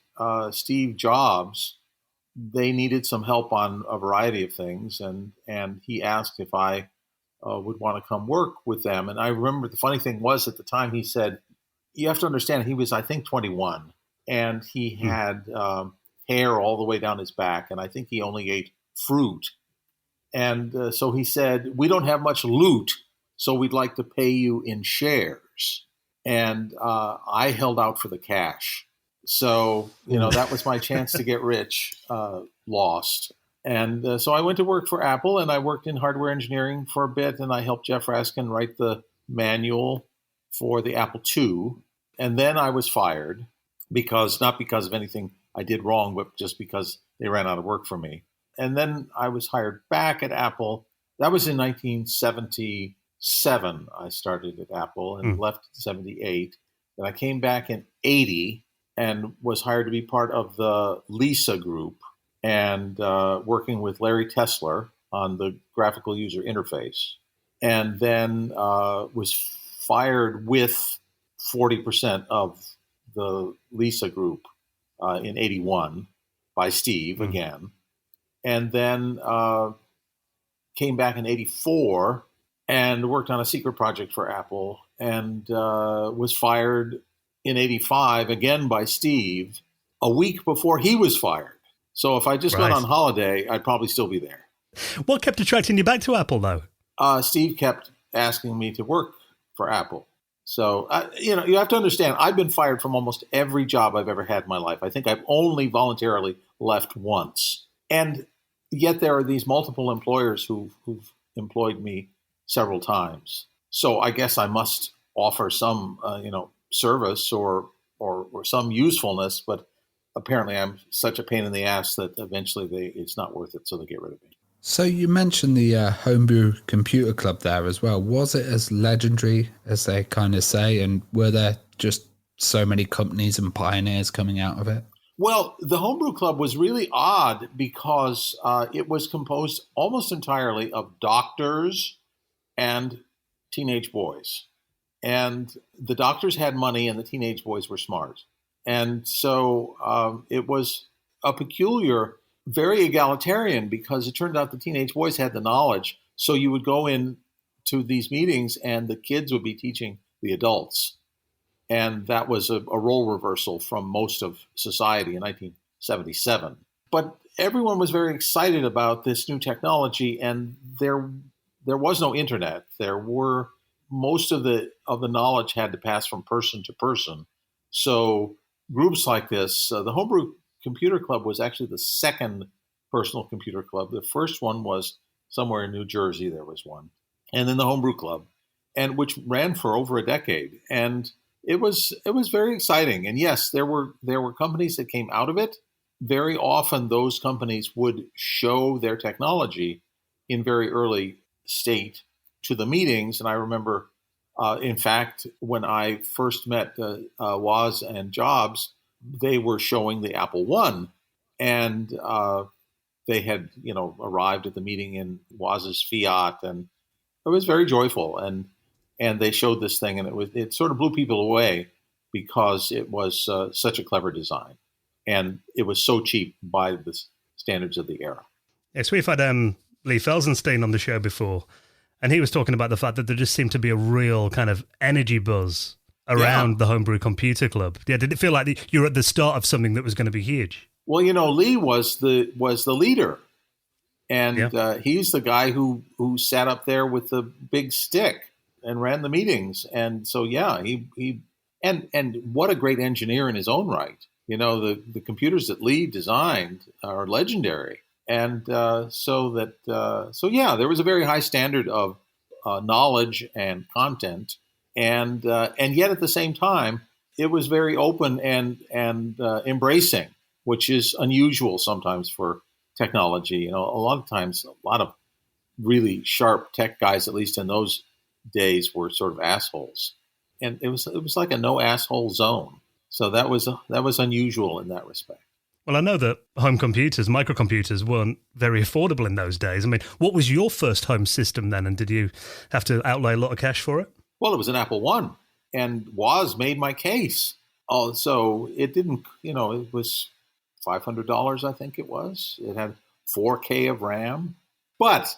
Steve Jobs, they needed some help on a variety of things, and he asked if I would want to come work with them. And I remember the funny thing was at the time he said, you have to understand, he was, I think, 21, and he had hair all the way down his back, and I think he only ate fruit. And so he said, we don't have much loot, so we'd like to pay you in shares. And I held out for the cash. So, you know, that was my chance to get rich, lost. And so I went to work for Apple, and I worked in hardware engineering for a bit, and I helped Jeff Raskin write the manual for the Apple II. And then I was fired not because of anything I did wrong, but just because they ran out of work for me. And then I was hired back at Apple. That was in 1977. I started at Apple and left in 78. Then I came back in 80 and was hired to be part of the Lisa group, and working with Larry Tesler on the graphical user interface. And then was fired with 40% of the Lisa group in 81 by Steve again. And then came back in 84 and worked on a secret project for Apple, and was fired in 85 again by Steve a week before he was fired. So if I just went on holiday, I'd probably still be there. What kept attracting you back to Apple, though? Steve kept asking me to work for Apple. So, you know, you have to understand, I've been fired from almost every job I've ever had in my life. I think I've only voluntarily left once. And yet there are these multiple employers who've employed me several times. So I guess I must offer some, you know, service or some usefulness, but apparently I'm such a pain in the ass that eventually it's not worth it, so they get rid of me. So you mentioned the Homebrew Computer Club there as well. Was it as legendary as they kind of say, and were there just so many companies and pioneers coming out of it? Well, the Homebrew Club was really odd because it was composed almost entirely of doctors and teenage boys. And the doctors had money and the teenage boys were smart. And so it was a peculiar, very egalitarian, because it turned out the teenage boys had the knowledge. So you would go in to these meetings and the kids would be teaching the adults. And that was a role reversal from most of society in 1977. But everyone was very excited about this new technology, and there was no internet. There were most of the knowledge had to pass from person to person. So groups like this, the Homebrew Computer Club was actually the second personal computer club. The first one was somewhere in New Jersey. There was one, and then the Homebrew Club, and which ran for over a decade. And it was very exciting. And yes, there were companies that came out of it. Very often, those companies would show their technology in very early state to the meetings. And I remember, in fact, when I first met Woz and Jobs, they were showing the Apple I, and they had, arrived at the meeting in Woz's Fiat, and it was very joyful. And they showed this thing, and it sort of blew people away because it was such a clever design, and it was so cheap by the standards of the era. Yes, we've had Lee Felsenstein on the show before, and he was talking about the fact that there just seemed to be a real kind of energy buzz around the Homebrew Computer Club. Yeah, did it feel like you were at the start of something that was going to be huge? Well, Lee was the leader, and he's the guy who sat up there with the big stick and ran the meetings. And so, he what a great engineer in his own right. The computers that Lee designed are legendary. And there was a very high standard of knowledge and content. And yet at the same time, it was very open and embracing, which is unusual sometimes for technology. A lot of times, a lot of really sharp tech guys, at least in those days, were sort of assholes, and it was like a no asshole zone. So that was unusual in that respect. Well, I know that home computers, microcomputers, weren't very affordable in those days. I mean, what was your first home system then, and did you have to outlay a lot of cash for it? Well, it was an Apple I, and Woz made my case. Oh, so it didn't, it was $500, I think it was. It had 4K of RAM, but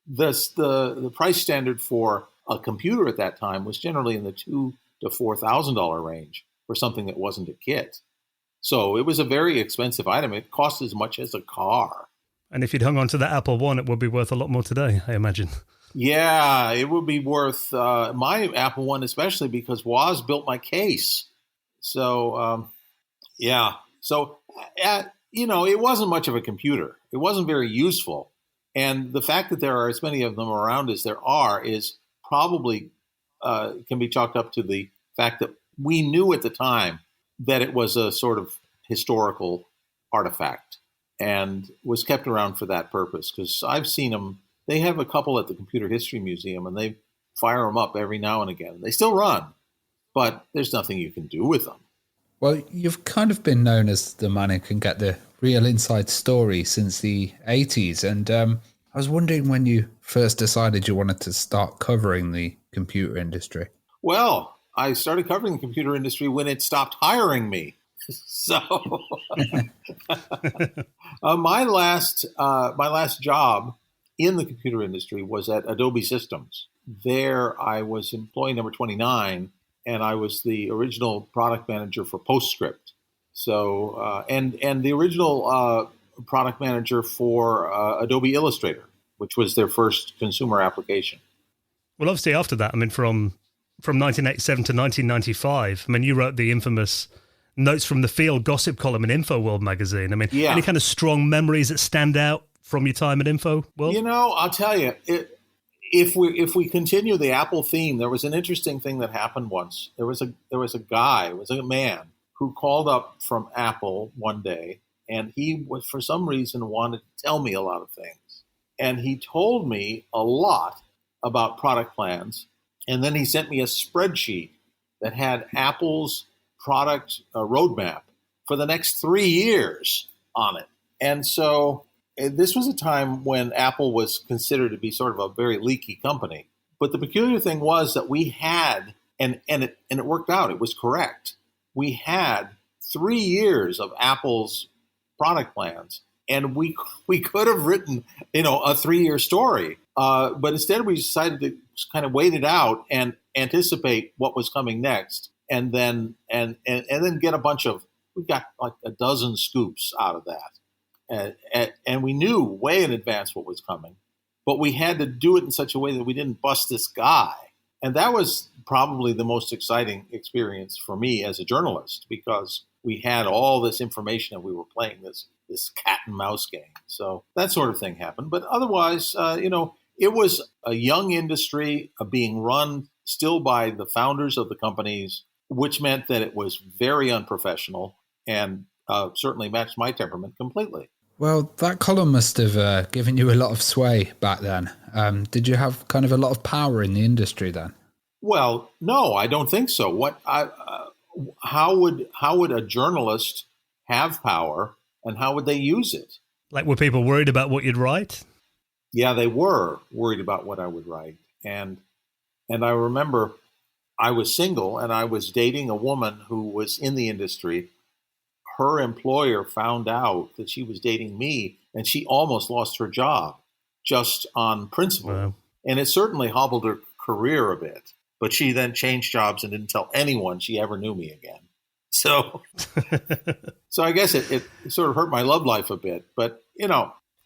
the price standard for a computer at that time was generally in the $2,000 to $4,000 range for something that wasn't a kit. So it was a very expensive item. It cost as much as a car. And if you'd hung on to that Apple I, it would be worth a lot more today, I imagine. Yeah, it would be worth my Apple I, especially because Woz built my case. So, it wasn't much of a computer. It wasn't very useful. And the fact that there are as many of them around as there are is probably can be chalked up to the fact that we knew at the time that it was a sort of historical artifact and was kept around for that purpose. Because I've seen them. They have a couple at the Computer History Museum, and they fire them up every now and again. They still run, but there's nothing you can do with them. Well, you've kind of been known as the man who can get the real inside story since the 80s. And I was wondering when you first decided you wanted to start covering the computer industry. Well, I started covering the computer industry when it stopped hiring me. So my last job in the computer industry was at Adobe Systems. There I was employee number 29, and I was the original product manager for PostScript. So, and the original product manager for Adobe Illustrator, which was their first consumer application. Well, obviously after that, I mean, from 1987 to 1995, I mean, you wrote the infamous Notes from the Field gossip column in InfoWorld magazine. I mean, any kind of strong memories that stand out from your time at InfoWorld? I'll tell you, if we continue the Apple theme, there was an interesting thing that happened once. There was a man who called up from Apple one day, and he was, for some reason, wanted to tell me a lot of things. And he told me a lot about product plans, and then he sent me a spreadsheet that had Apple's product roadmap for the next 3 years on it. And so this was a time when Apple was considered to be sort of a very leaky company. But the peculiar thing was that we had, and it worked out, it was correct. We had 3 years of Apple's product plans, and we could have written, a 3-year story. But instead we decided to kind of wait it out and anticipate what was coming next. And then get a bunch of, we got like a dozen scoops out of that. And we knew way in advance what was coming, but we had to do it in such a way that we didn't bust this guy. And that was probably the most exciting experience for me as a journalist, because we had all this information and we were playing this cat and mouse game. So that sort of thing happened. But otherwise, it was a young industry being run still by the founders of the companies, which meant that it was very unprofessional and certainly matched my temperament completely. Well, that column must have given you a lot of sway back then. Did you have kind of a lot of power in the industry then? Well, no, I don't think so. How would a journalist have power, and how would they use it? Like, were people worried about what you'd write? Yeah, they were worried about what I would write. And I remember I was single and I was dating a woman who was in the industry. Her employer found out that she was dating me, and she almost lost her job just on principle. Wow. And it certainly hobbled her career a bit. But she then changed jobs and didn't tell anyone she ever knew me again. So I guess it sort of hurt my love life a bit. But,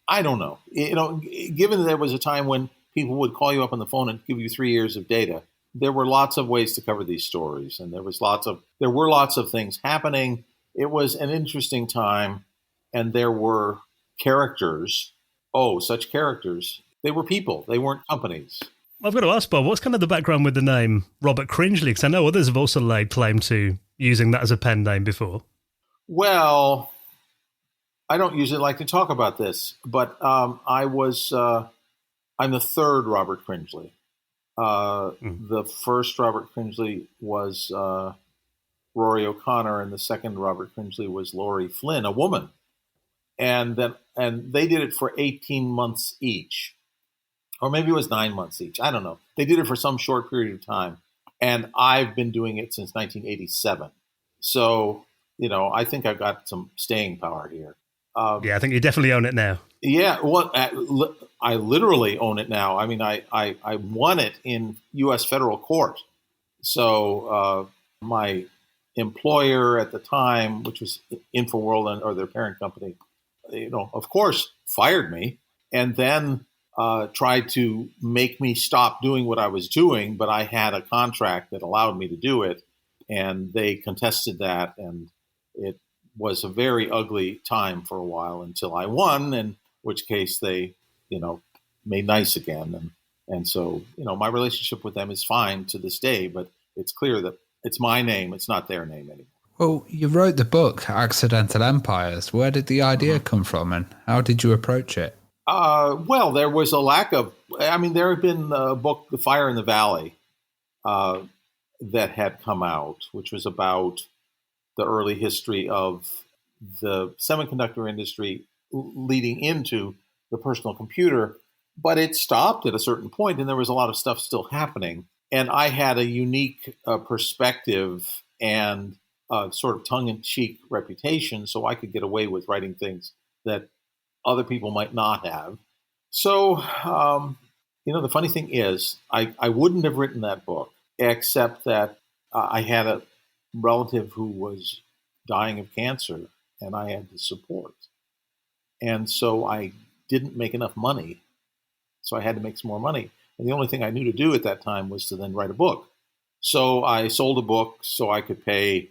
I don't know. Given that there was a time when people would call you up on the phone and give you 3 years of data, there were lots of ways to cover these stories. And there were lots of things happening. It was an interesting time. And there were characters. Oh, such characters. They were people. They weren't companies. I've got to ask, Bob, what's kind of the background with the name Robert Cringley? Because I know others have also laid claim to using that as a pen name before. Well, I don't usually like to talk about this, but I'm the third Robert Cringley. The first Robert Cringley was Rory O'Connor, and the second Robert Cringley was Laurie Flynn, a woman. And they did it for 18 months each. Or maybe it was 9 months each. I don't know. They did it for some short period of time. And I've been doing it since 1987. So, I think I've got some staying power here. Yeah, I think you definitely own it now. Yeah, well, I literally own it now. I mean, I won it in U.S. federal court. So my employer at the time, which was InfoWorld or their parent company, of course, fired me. And then tried to make me stop doing what I was doing, but I had a contract that allowed me to do it, and they contested that, and it was a very ugly time for a while until I won, in which case they, made nice again, and so, my relationship with them is fine to this day, but it's clear that it's my name, it's not their name anymore. Well, you wrote the book, Accidental Empires. Where did the idea come from, and how did you approach it? Well, there was a lack of, there had been a book, The Fire in the Valley, that had come out, which was about the early history of the semiconductor industry leading into the personal computer. But it stopped at a certain point, and there was a lot of stuff still happening. And I had a unique perspective and sort of tongue-in-cheek reputation, so I could get away with writing things that other people might not have. So, the funny thing is, I wouldn't have written that book, except that I had a relative who was dying of cancer, and I had to support. And so I didn't make enough money, so I had to make some more money. And the only thing I knew to do at that time was to then write a book. So I sold a book so I could pay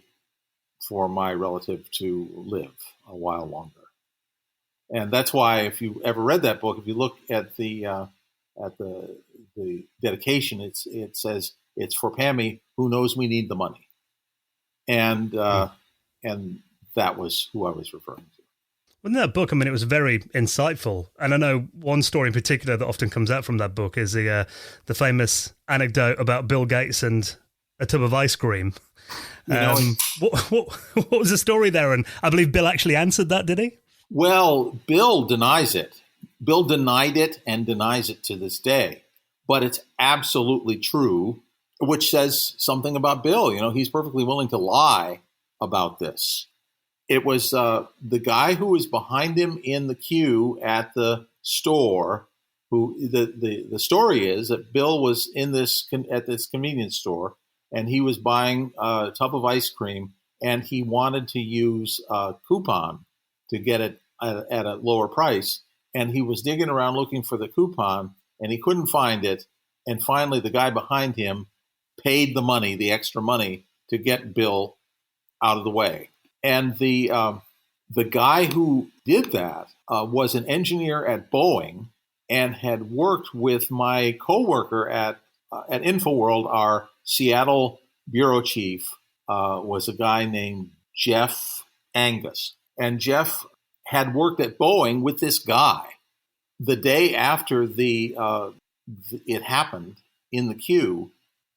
for my relative to live a while longer. And that's why, if you ever read that book, if you look at the dedication, it says it's for Pammy, who knows we need the money, and that was who I was referring to. Well, in that book, it was very insightful, and I know one story in particular that often comes out from that book is the famous anecdote about Bill Gates and a tub of ice cream. What was the story there? And I believe Bill actually answered that, did he? Well, Bill denies it. Bill denied it and denies it to this day. But it's absolutely true, which says something about Bill. He's perfectly willing to lie about this. It was the guy who was behind him in the queue at the store. Who the story is that Bill was at this convenience store, and he was buying a tub of ice cream, and he wanted to use a coupon to get it at a lower price. And he was digging around looking for the coupon, and he couldn't find it. And finally, the guy behind him paid the money, the extra money, to get Bill out of the way. And the guy who did that was an engineer at Boeing and had worked with my coworker at InfoWorld. Our Seattle bureau chief was a guy named Jeff Angus. And Jeff had worked at Boeing with this guy. The day after it happened in the queue,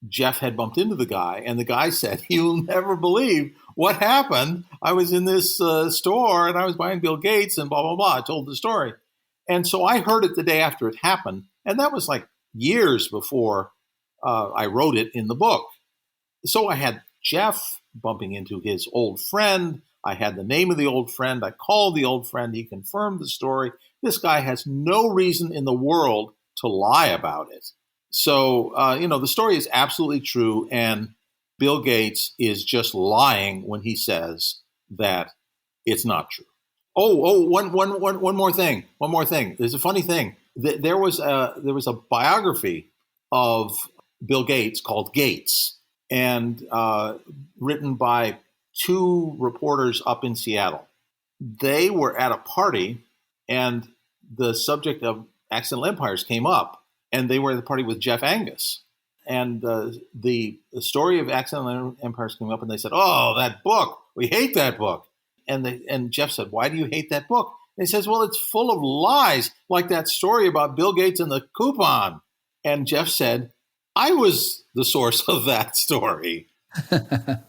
Jeff had bumped into the guy, and the guy said, "You'll never believe what happened. I was in this store, and I was buying Bill Gates, and blah, blah, blah." I told the story. And so I heard it the day after it happened, and that was like years before I wrote it in the book. So I had Jeff bumping into his old friend. I had the name of the old friend. I called the old friend. He confirmed the story. This guy has no reason in the world to lie about it. So, the story is absolutely true. And Bill Gates is just lying when he says that it's not true. One more thing. One more thing. There's a funny thing. There was a biography of Bill Gates called Gates, and written by two reporters up in Seattle. They were at a party, and the subject of Accidental Empires came up, and they were at the party with Jeff Angus. And the story of Accidental Empires came up, and they said, "Oh, that book, we hate that book." And Jeff said, "Why do you hate that book?" And he says, "Well, it's full of lies, like that story about Bill Gates and the coupon." And Jeff said, "I was the source of that story."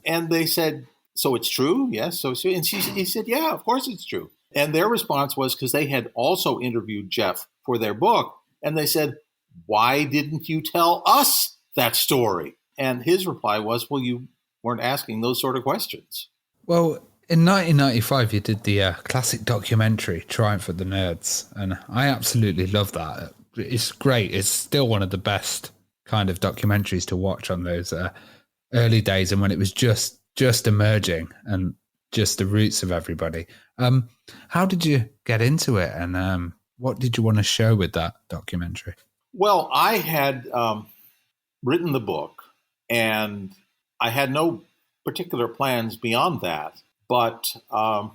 And they said, "So it's true?" "Yes, so it's true." And he said, "Yeah, of course it's true." And their response was, because they had also interviewed Jeff for their book, and they said, "Why didn't you tell us that story?" And his reply was, "Well, you weren't asking those sort of questions." Well, in 1995, you did the classic documentary, Triumph of the Nerds, and I absolutely love that. It's great. It's still one of the best kind of documentaries to watch on those early days, and when it was just emerging and just the roots of everybody. How did you get into it, and what did you want to show with that documentary? Well, I had written the book, and I had no particular plans beyond that. But a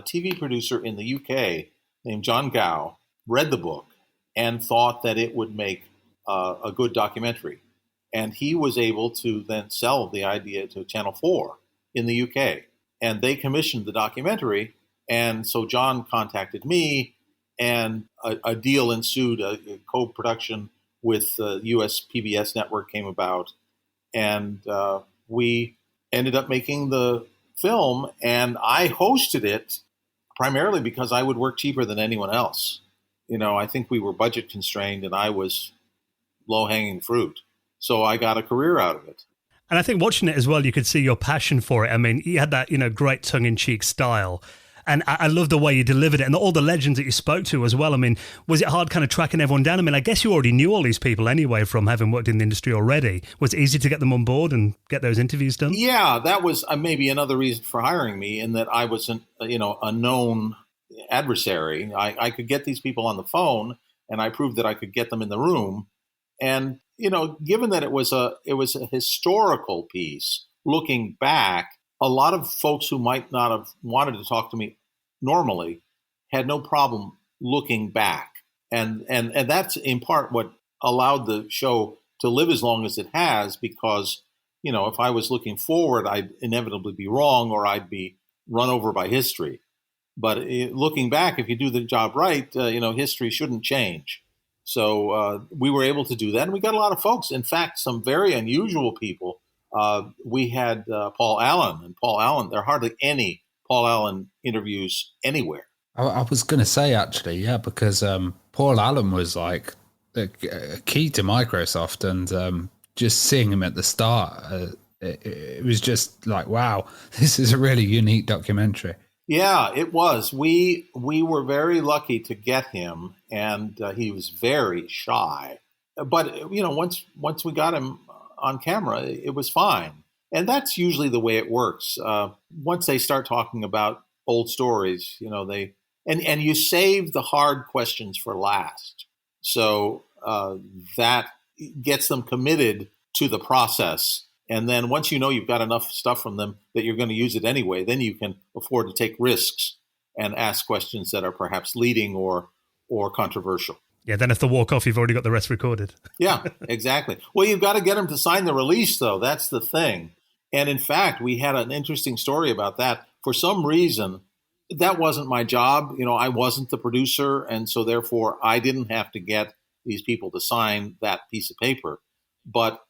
TV producer in the UK named John Gow read the book and thought that it would make a good documentary. And he was able to then sell the idea to Channel 4 in the UK. And they commissioned the documentary. And so John contacted me, and a deal ensued. A co-production with the US PBS network came about. And we ended up making the film, and I hosted it primarily because I would work cheaper than anyone else. I think we were budget constrained, and I was low-hanging fruit. So I got a career out of it. And I think watching it as well, you could see your passion for it. I mean, you had that, great tongue-in-cheek style. And I love the way you delivered it, and all the legends that you spoke to as well. I mean, was it hard kind of tracking everyone down? I mean, I guess you already knew all these people anyway from having worked in the industry already. Was it easy to get them on board and get those interviews done? Yeah, that was maybe another reason for hiring me, in that I was a known adversary. I could get these people on the phone, and I proved that I could get them in the room. And given that it was a historical piece, looking back, a lot of folks who might not have wanted to talk to me normally had no problem looking back. And that's in part what allowed the show to live as long as it has, because, if I was looking forward, I'd inevitably be wrong, or I'd be run over by history. But looking back, if you do the job right, history shouldn't change. So we were able to do that. And we got a lot of folks. In fact, some very unusual people. We had Paul Allen, and Paul Allen, there are hardly any Paul Allen interviews anywhere. I was going to say, actually, yeah, because Paul Allen was like a key to Microsoft, and just seeing him at the start, it was just like, wow, this is a really unique documentary. Yeah, it was. We were very lucky to get him, and he was very shy. But, once we got him on camera, it was fine. And that's usually the way it works. Once they start talking about old stories, and you save the hard questions for last. So that gets them committed to the process. And then once you know you've got enough stuff from them that you're going to use it anyway, then you can afford to take risks and ask questions that are perhaps leading or controversial. Yeah, then if they walk off, you've already got the rest recorded. Yeah, exactly. Well, you've got to get them to sign the release, though. That's the thing. And in fact, we had an interesting story about that. For some reason, that wasn't my job. I wasn't the producer, and so therefore I didn't have to get these people to sign that piece of paper. But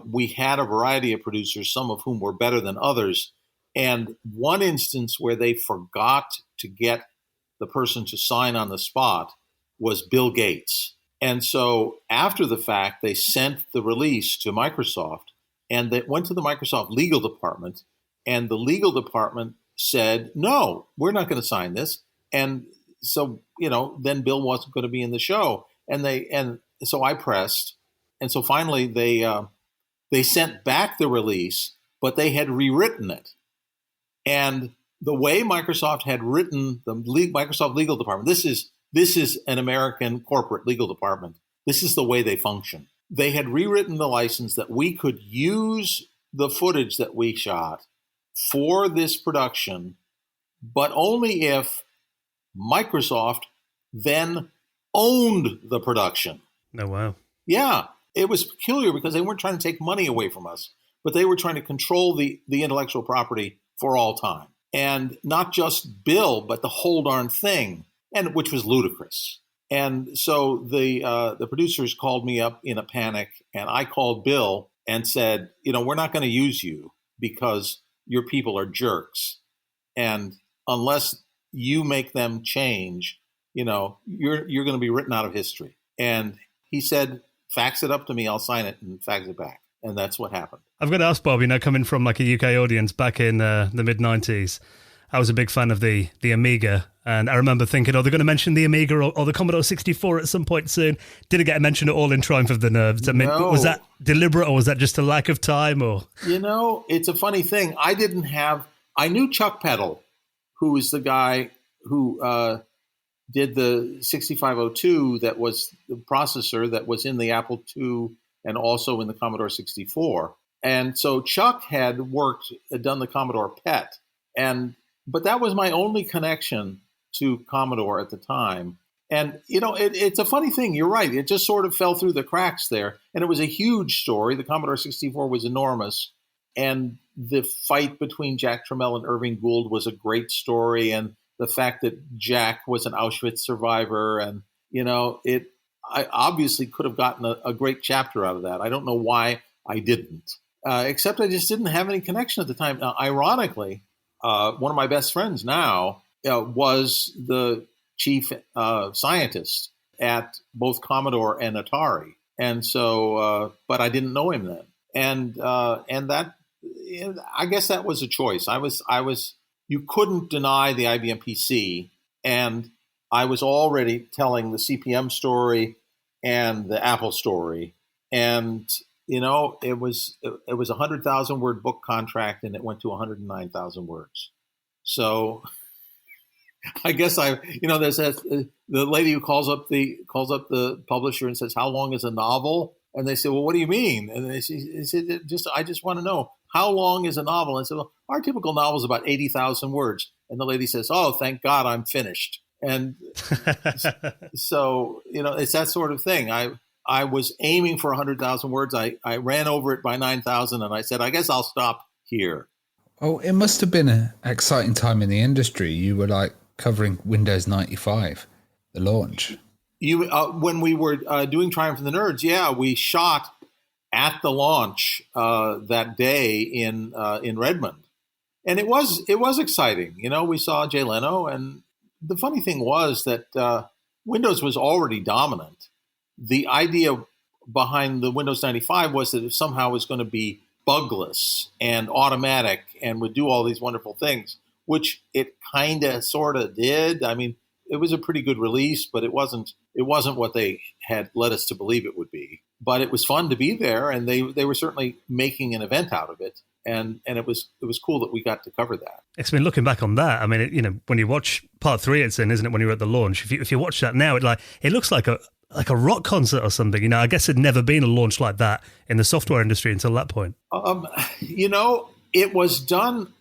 we had a variety of producers, some of whom were better than others. And one instance where they forgot to get the person to sign on the spot was Bill Gates. And so after the fact, they sent the release to Microsoft, and they went to the Microsoft legal department, and the legal department said, no, we're not going to sign this. And so, then Bill wasn't going to be in the show. And so I pressed. And so finally they sent back the release, but they had rewritten it. And the way Microsoft had written the Microsoft legal department, this is an American corporate legal department. This is the way they function. They had rewritten the license that we could use the footage that we shot for this production, but only if Microsoft then owned the production. Oh, wow. Yeah, it was peculiar because they weren't trying to take money away from us, but they were trying to control the intellectual property for all time. And not just Bill, but the whole darn thing, and which was ludicrous. And so the producers called me up in a panic, and I called Bill and said, we're not going to use you because your people are jerks. And unless you make them change, you're going to be written out of history. And he said, fax it up to me, I'll sign it and fax it back. And that's what happened. I've got to ask Bob, coming from like a UK audience back in the mid-90s, I was a big fan of the Amiga. And I remember thinking, they're going to mention the Amiga or the Commodore 64 at some point soon. Didn't get a mention at all in Triumph of the Nerves. I mean, No. Was that deliberate or was that just a lack of time? Or It's a funny thing. I knew Chuck Peddle, who was the guy who did the 6502 that was the processor that was in the Apple II and also in the Commodore 64. And so Chuck had done the Commodore PET. But that was my only connection to Commodore at the time. And, it's a funny thing. You're right. It just sort of fell through the cracks there. And it was a huge story. The Commodore 64 was enormous. And the fight between Jack Tramiel and Irving Gould was a great story. And the fact that Jack was an Auschwitz survivor. And, I obviously could have gotten a great chapter out of that. I don't know why I didn't. Except I just didn't have any connection at the time. Now, ironically, one of my best friends now was the chief scientist at both Commodore and Atari. And so, but I didn't know him then. And that, I guess that was a choice. You couldn't deny the IBM PC. And I was already telling the CPM story and the Apple story. And, it was a 100,000 word book contract and it went to 109,000 words. So I guess there's the lady who calls up the publisher and says, how long is a novel? And they say, well, what do you mean? And they said, I just want to know, how long is a novel? And I said, well, our typical novel is about 80,000 words. And the lady says, oh, thank God I'm finished. And so, it's that sort of thing. I was aiming for 100,000 words. I ran over it by 9,000 and I said, I guess I'll stop here. Oh, it must have been an exciting time in the industry. You were like covering Windows 95, the launch. When we were doing Triumph of the Nerds, we shot at the launch that day in Redmond. And it was exciting. We saw Jay Leno, and the funny thing was that Windows was already dominant. The idea behind the Windows 95 was that it somehow was going to be bugless and automatic and would do all these wonderful things, which it kind of sort of did. I mean, it was a pretty good release, but it wasn't what they had led us to believe it would be. But it was fun to be there, and they were certainly making an event out of it. And it was cool that we got to cover that. It's been looking back on that. I mean, when you watch part 3, it's in, isn't it? When you were at the launch, if you watch that now, it looks like a like a rock concert or something. You know, I guess it'd never been a launch like that in the software industry until that point. You know, it was done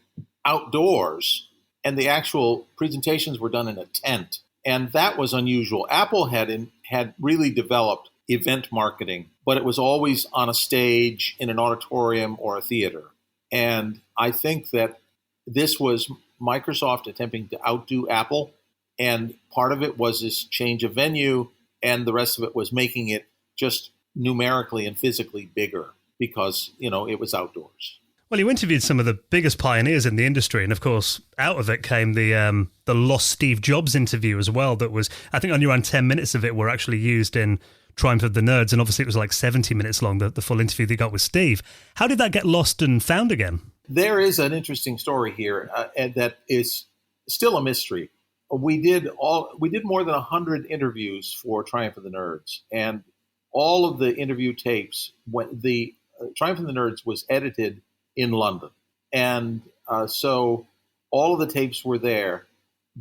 outdoors, and the actual presentations were done in a tent, and that was unusual. Apple had really developed event marketing, but it was always on a stage in an auditorium or a theater. And I think that this was Microsoft attempting to outdo Apple, and part of it was this change of venue, and the rest of it was making it just numerically and physically bigger because, you know, it was outdoors. Well, you interviewed some of the biggest pioneers in the industry, and of course, out of it came the lost Steve Jobs interview as well. That was, I think, only around 10 minutes of it were actually used in Triumph of the Nerds, and obviously it was like 70 minutes long, the full interview they got with Steve. How did that get lost and found again? There is an interesting story here, and that is still a mystery. We did more than 100 interviews for Triumph of the Nerds, and all of the interview tapes, when the Triumph of the Nerds was edited in London, and so all of the tapes were there.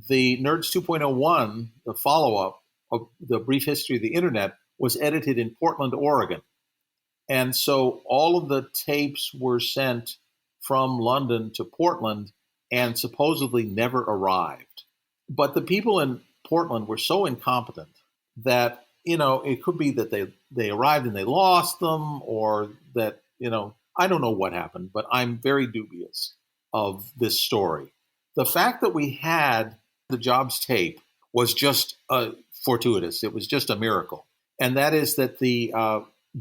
The Nerds 2.01, the follow-up of the brief history of the internet, was edited in Portland, Oregon, and so all of the tapes were sent from London to Portland and supposedly never arrived. But the people in Portland were so incompetent that, you know, it could be that they arrived and they lost them, or that, you know, I don't know what happened, but I'm very dubious of this story. The fact that we had the Jobs tape was just fortuitous. It was just a miracle. And that is that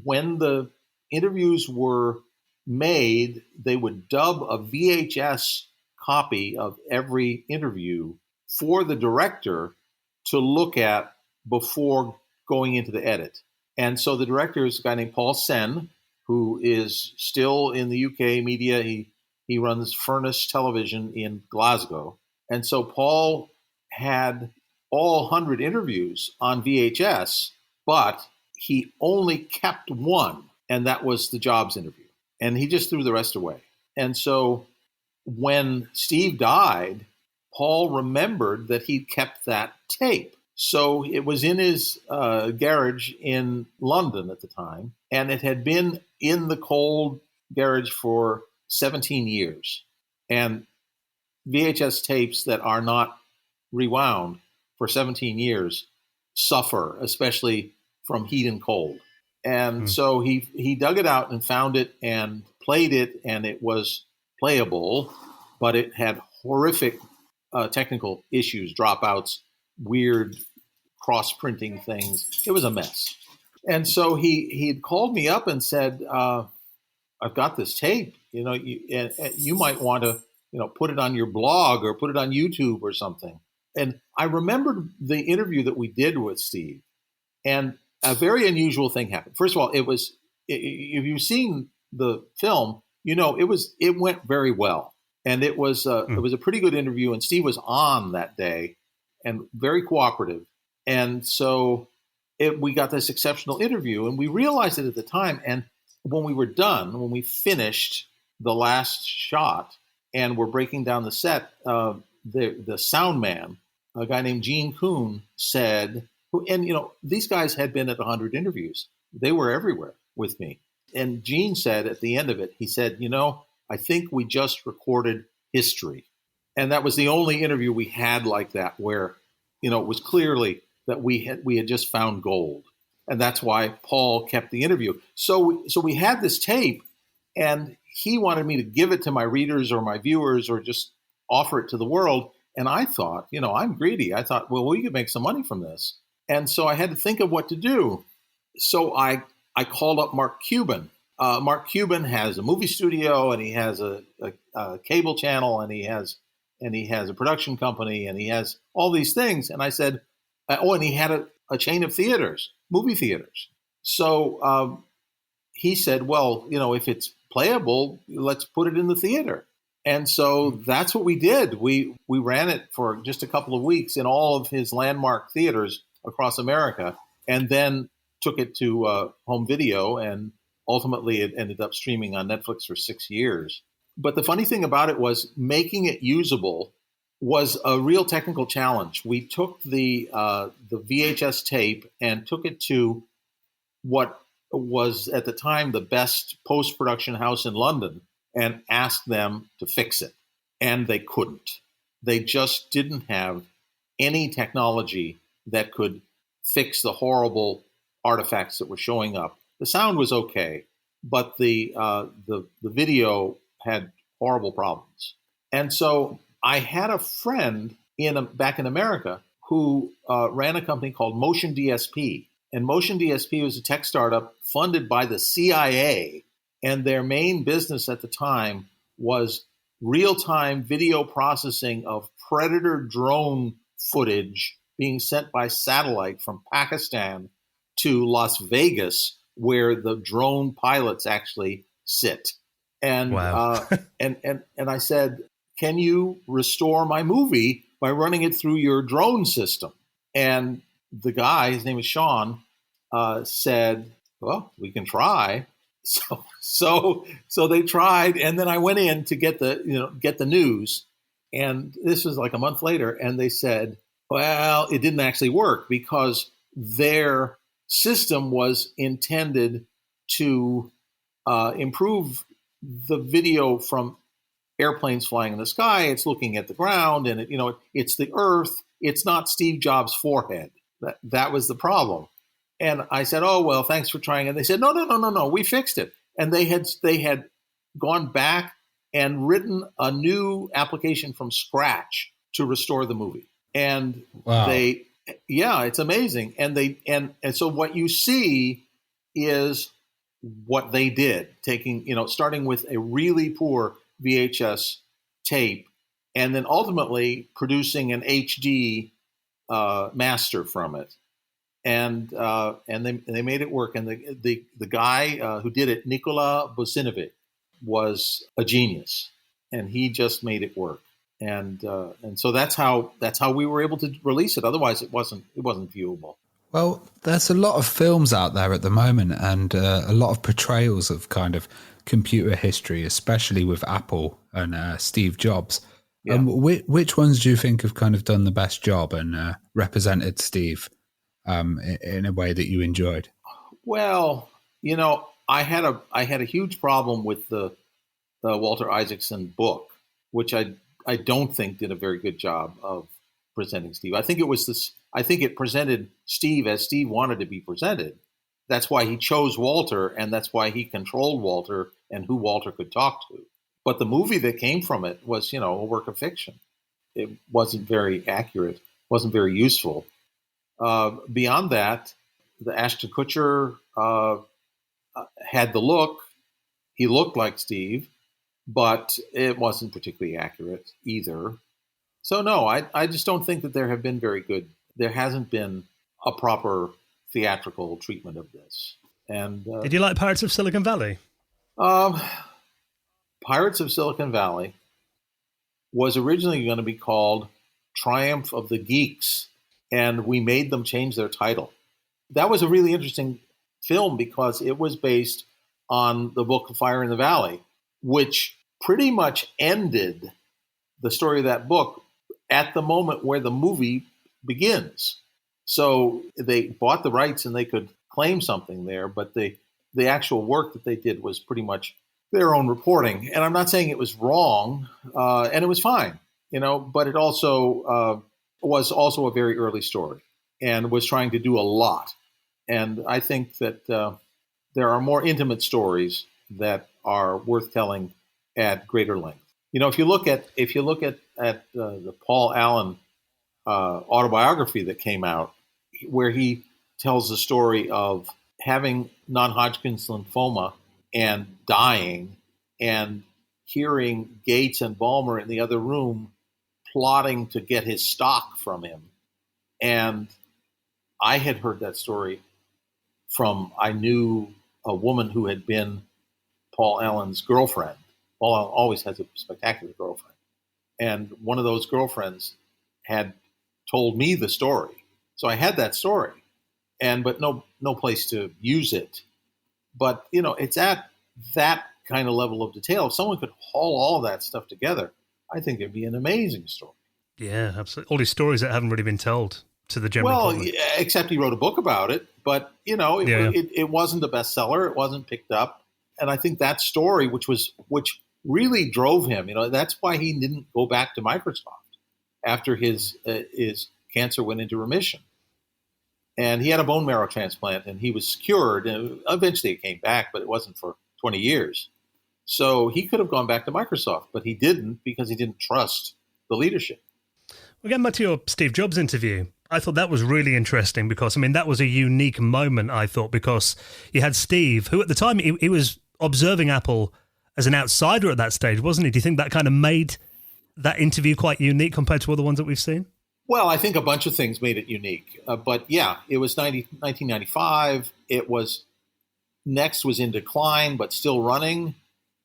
when the interviews were made, they would dub a VHS copy of every interview for the director to look at before going into the edit. And so the director is a guy named Paul Sen, who is still in the UK media. He runs Furnace Television in Glasgow. And so Paul had all 100 interviews on VHS, but he only kept one, and that was the Jobs interview. And he just threw the rest away. And so when Steve died, Paul remembered that he'd kept that tape. So it was in his garage in London at the time, and it had been in the cold garage for 17 years. And VHS tapes that are not rewound for 17 years suffer, especially from heat and cold. And so he dug it out and found it and played it, and it was playable, but it had horrific technical issues, dropouts, weird cross-printing things. It was a mess. And so he had called me up and said, I've got this tape, you know, you might want to, you know, put it on your blog or put it on YouTube or something. And I remembered the interview that we did with Steve, and a very unusual thing happened. First of all, if you've seen the film, you know, it went very well. And it was a pretty good interview, and Steve was on that day and very cooperative. And so we got this exceptional interview, and we realized it at the time. And when we were done, when we finished the last shot and we're breaking down the set, the sound man, a guy named Gene Kuhn, said, and, you know, these guys had been at 100 interviews. They were everywhere with me. And Gene said at the end of it, he said, you know, I think we just recorded history. And that was the only interview we had like that, where, you know, it was clearly that we had just found gold. And that's why Paul kept the interview. So we had this tape, and he wanted me to give it to my readers or my viewers or just offer it to the world. And I thought, you know, I'm greedy. I thought, well, we could make some money from this. And so I had to think of what to do. So I called up Mark Cuban. Mark Cuban has a movie studio, and he has a cable channel, and he has a production company, and he has all these things. And I said, and he had a chain of theaters, movie theaters. So he said, well, you know, if it's playable, let's put it in the theater. And so that's what we did. We ran it for just a couple of weeks in all of his landmark theaters across America, and then took it to home video, and ultimately it ended up streaming on Netflix for 6 years. But the funny thing about it was making it usable was a real technical challenge. We took the VHS tape and took it to what was at the time the best post-production house in London and asked them to fix it. And they couldn't. They just didn't have any technology that could fix the horrible artifacts that were showing up. The sound was okay, but the video had horrible problems. And so I had a friend back in America who ran a company called Motion DSP. And Motion DSP was a tech startup funded by the CIA. And their main business at the time was real-time video processing of Predator drone footage being sent by satellite from Pakistan to Las Vegas, where the drone pilots actually sit. And wow. and I said, can you restore my movie by running it through your drone system? And the guy, his name is Sean, said, well, we can try. So they tried, and then I went in to get the news, and this was like a month later, and they said, well, it didn't actually work because their system was intended to improve the video from airplanes flying in the sky. It's looking at the ground, and it's the Earth. It's not Steve Jobs' forehead. That was the problem. And I said, oh, well, thanks for trying. And they said, no, we fixed it. And they had gone back and written a new application from scratch to restore the movie. And wow. It's amazing. And so what you see is what they did, starting with a really poor VHS tape and then ultimately producing an HD master from it. And they made it work. And the guy who did it, Nikola Bosinovic, was a genius, and he just made it work. And so that's how we were able to release it. Otherwise, it wasn't viewable. Well, there's a lot of films out there at the moment, and a lot of portrayals of kind of computer history, especially with Apple and Steve Jobs. Yeah. Which ones do you think have kind of done the best job and represented Steve in a way that you enjoyed? Well, I had a huge problem with the Walter Isaacson book, which I don't think did a very good job of presenting Steve. I think it presented Steve as Steve wanted to be presented. That's why he chose Walter, and that's why he controlled Walter and who Walter could talk to. But the movie that came from it was, a work of fiction. It wasn't very accurate, wasn't very useful. Beyond that, the Ashton Kutcher had the look. He looked like Steve, but it wasn't particularly accurate either. So no, I just don't think that there hasn't been a proper theatrical treatment of this. And did you like Pirates of Silicon Valley? Pirates of Silicon Valley was originally going to be called Triumph of the Geeks, and we made them change their title. That was a really interesting film because it was based on the book Fire in the Valley, which pretty much ended the story of that book at the moment where the movie begins. So they bought the rights and they could claim something there, but the actual work that they did was pretty much their own reporting. And I'm not saying it was wrong, and it was fine, but it also was also a very early story and was trying to do a lot. And I think that there are more intimate stories that are worth telling at greater length. If you look at the Paul Allen autobiography that came out, where he tells the story of having non-Hodgkin's lymphoma and dying, and hearing Gates and Ballmer in the other room plotting to get his stock from him. And I had heard that story I knew a woman who had been Paul Allen's girlfriend. Paul Allen always has a spectacular girlfriend. And one of those girlfriends had told me the story. So I had that story, but no place to use it. But, it's at that kind of level of detail. If someone could haul all that stuff together, I think it'd be an amazing story. Yeah, absolutely. All these stories that haven't really been told to the general Well, public. except he wrote a book about it, but Yeah. it wasn't a bestseller. It wasn't picked up, and I think that story, which really drove him, that's why he didn't go back to Microsoft after his cancer went into remission. And he had a bone marrow transplant, and he was cured. And eventually, it came back, but it wasn't for 20 years. So he could have gone back to Microsoft, but he didn't because he didn't trust the leadership. Well, getting back to your Steve Jobs interview, I thought that was really interesting because, I mean, that was a unique moment, I thought, because you had Steve, who at the time, he was observing Apple as an outsider at that stage, wasn't he? Do you think that kind of made that interview quite unique compared to all the ones that we've seen? Well, I think a bunch of things made it unique. But yeah, it was 1995. It was, Next was in decline, but still running.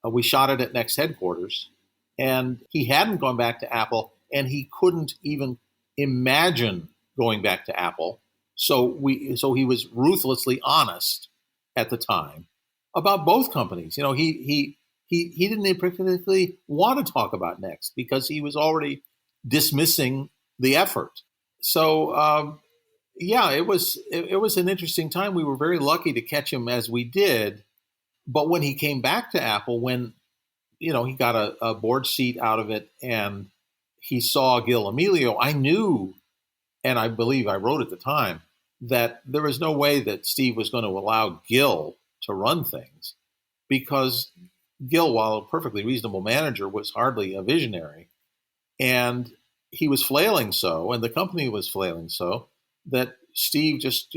We shot it at Next headquarters. And he hadn't gone back to Apple, and he couldn't even imagine going back to Apple. So he was ruthlessly honest at the time about both companies. He didn't particularly want to talk about Next because he was already dismissing the effort. So yeah, it was an interesting time. We were very lucky to catch him as we did. But when he came back to Apple, when he got a board seat out of it, and he saw Gil Amelio, I knew, and I believe I wrote at the time, that there was no way that Steve was going to allow Gil to run things, because Gil, while a perfectly reasonable manager, was hardly a visionary. And he was flailing so, and the company was flailing so, that Steve just,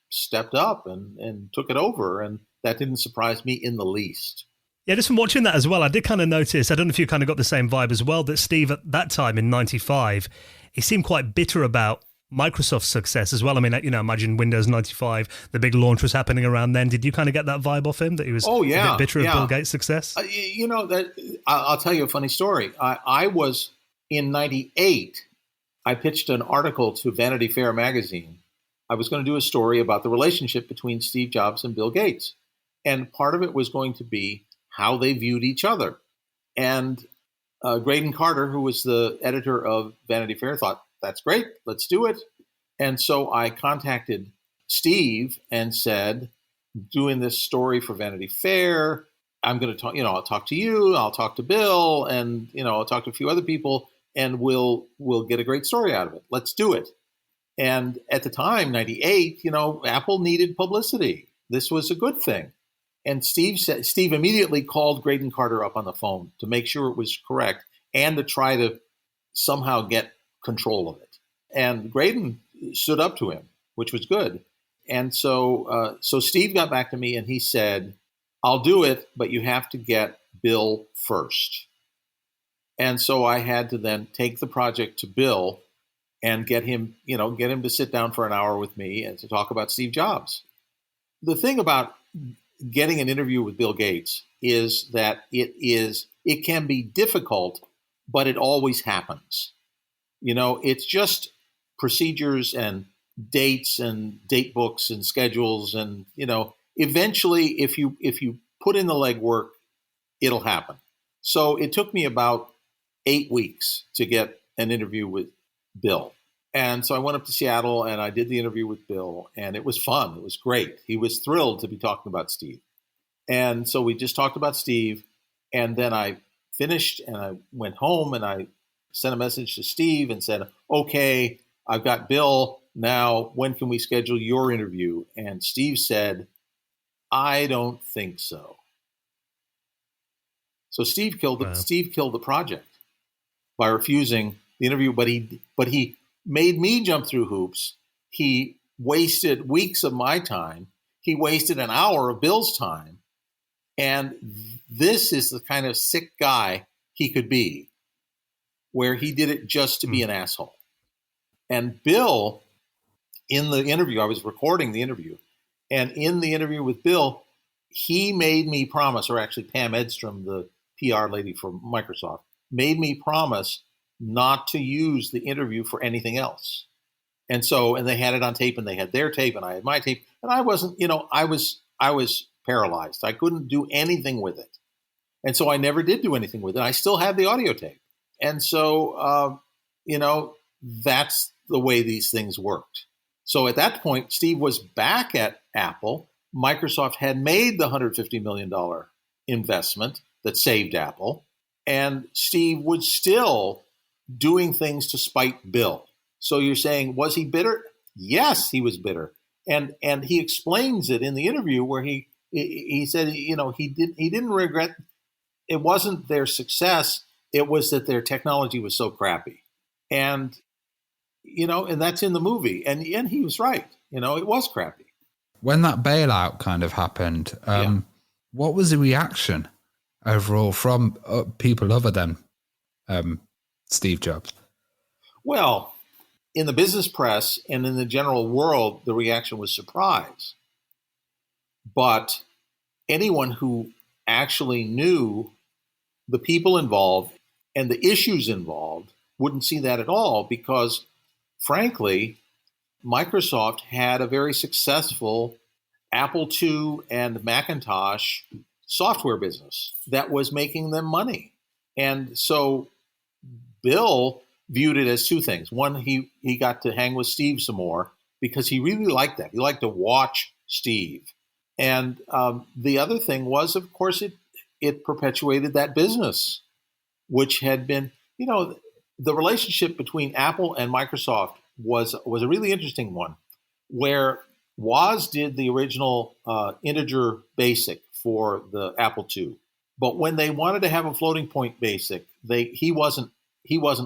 stepped up and took it over. And that didn't surprise me in the least. Yeah, just from watching that as well, I did kind of notice, I don't know if you kind of got the same vibe as well, that Steve at that time in 95, he seemed quite bitter about Microsoft's success as well. I mean, imagine Windows 95, the big launch was happening around then. Did you kind of get that vibe off him, that he was a bit bitter of Bill Gates' success? I'll tell you a funny story. I was, in 98, I pitched an article to Vanity Fair magazine. I was going to do a story about the relationship between Steve Jobs and Bill Gates. And part of it was going to be how they viewed each other. And Graydon Carter, who was the editor of Vanity Fair, thought, that's great, let's do it. And so I contacted Steve and said, doing this story for Vanity Fair, I'm going to talk, I'll talk to you, I'll talk to Bill, and, I'll talk to a few other people, and we'll get a great story out of it. Let's do it. And at the time, 98, Apple needed publicity. This was a good thing. And Steve immediately called Graydon Carter up on the phone to make sure it was correct and to try to somehow get control of it. And Graydon stood up to him, which was good. And so Steve got back to me and he said, I'll do it, but you have to get Bill first. And so I had to then take the project to Bill and get him to sit down for an hour with me and to talk about Steve Jobs. The thing about getting an interview with Bill Gates is that it can be difficult, but it always happens. It's just procedures and dates and date books and schedules, and eventually if you put in the legwork, it'll happen. So it took me about 8 weeks to get an interview with Bill. And so I went up to Seattle and I did the interview with Bill, and it was fun. It was great. He was thrilled to be talking about Steve. And so we just talked about Steve, and then I finished and I went home and I sent a message to Steve and said, okay, I've got Bill. Now, when can we schedule your interview? And Steve said, I don't think so. So Steve killed the project by refusing the interview, but he made me jump through hoops. He wasted weeks of my time. He wasted an hour of Bill's time. And this is the kind of sick guy he could be, where he did it just to be an asshole. And Bill, in the interview, I was recording the interview, and in the interview with Bill, he made me promise, or actually Pam Edstrom, the PR lady for Microsoft, made me promise not to use the interview for anything else. And they had it on tape, and they had their tape, and I had my tape, and I wasn't, I was paralyzed. I couldn't do anything with it. And so I never did do anything with it. I still had the audio tape. And so that's the way these things worked. So at that point, Steve was back at Apple. Microsoft had made the $150 million investment that saved Apple. And Steve was still doing things to spite Bill. So you're saying, was he bitter? Yes, he was bitter. And he explains it in the interview where he said, he didn't regret. It wasn't their success. It was that their technology was so crappy. And that's in the movie. And he was right. It was crappy. When that bailout kind of happened, what was the reaction overall from people other than Steve Jobs? Well, in the business press and in the general world, the reaction was surprise. But anyone who actually knew the people involved and the issues involved wouldn't see that at all because, frankly, Microsoft had a very successful Apple II and Macintosh software business that was making them money. And so Bill viewed it as two things. One, he got to hang with Steve some more because he really liked that. He liked to watch Steve. And the other thing was, of course, it perpetuated that business, which had been, the relationship between Apple and Microsoft was a really interesting one, where Woz did the original integer BASIC for the Apple II, but when they wanted to have a floating point BASIC, he wasn't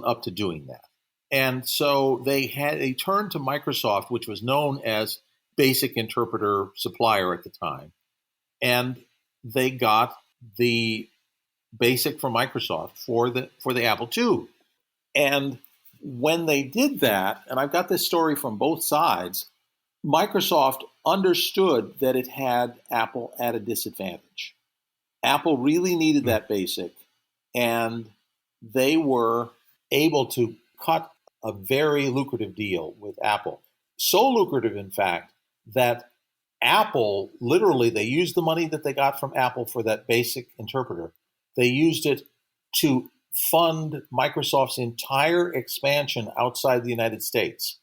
up to doing that, and so they turned to Microsoft, which was known as BASIC interpreter supplier at the time, and they got the BASIC from Microsoft for the Apple II, and when they did that, and I've got this story from both sides, Microsoft understood that it had Apple at a disadvantage. Apple really needed that BASIC, and they were able to cut a very lucrative deal with Apple. So lucrative, in fact, that Apple, literally, they used the money that they got from Apple for that BASIC interpreter. They used it to fund Microsoft's entire expansion outside the United States.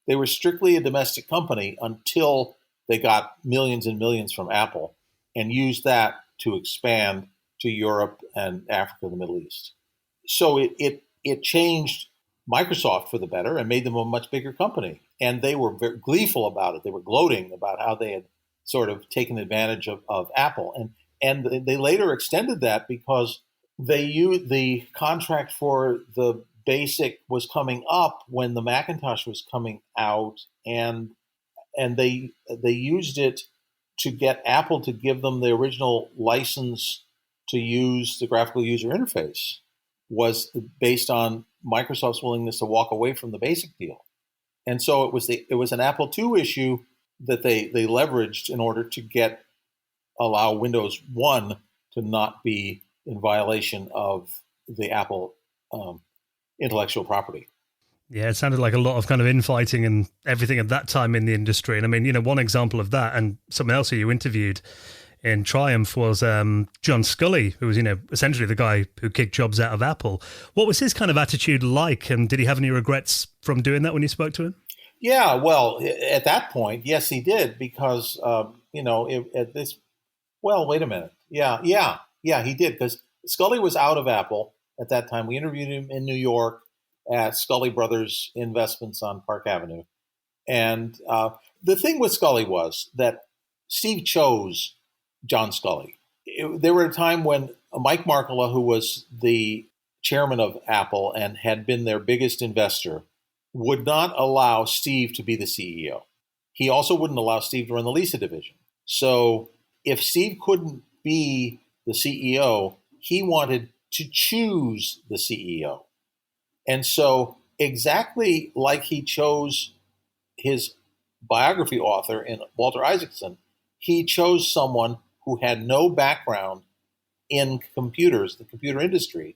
They were strictly a domestic company until they got millions and millions from Apple and used that to expand to Europe and Africa and the Middle East. So it changed Microsoft for the better and made them a much bigger company. And they were very gleeful about it. They were gloating about how they had sort of taken advantage of Apple. And they later extended that because they used the contract for the BASIC was coming up when the Macintosh was coming out, and they used it to get Apple to give them the original license to use the graphical user interface, was based on Microsoft's willingness to walk away from the BASIC deal. And so it was an Apple II issue that they leveraged in order to allow Windows 1 to not be in violation of the Apple intellectual property. Yeah, it sounded like a lot of kind of infighting and everything at that time in the industry. And I mean, one example of that, and someone else who you interviewed in Triumph was John Scully, who was, essentially the guy who kicked Jobs out of Apple. What was his kind of attitude like? And did he have any regrets from doing that when you spoke to him? Yeah, well, at that point, yes, he did, because, at this, well, wait a minute. Yeah, he did, because Scully was out of Apple at that time. We interviewed him in New York at Scully Brothers Investments on Park Avenue. And the thing with Scully was that Steve chose John Scully. There were a time when Mike Markkula, who was the chairman of Apple and had been their biggest investor, would not allow Steve to be the CEO. He also wouldn't allow Steve to run the Lisa division. So if Steve couldn't be the CEO, he wanted to choose the CEO. And so exactly like he chose his biography author in Walter Isaacson, he chose someone who had no background in computers, the computer industry,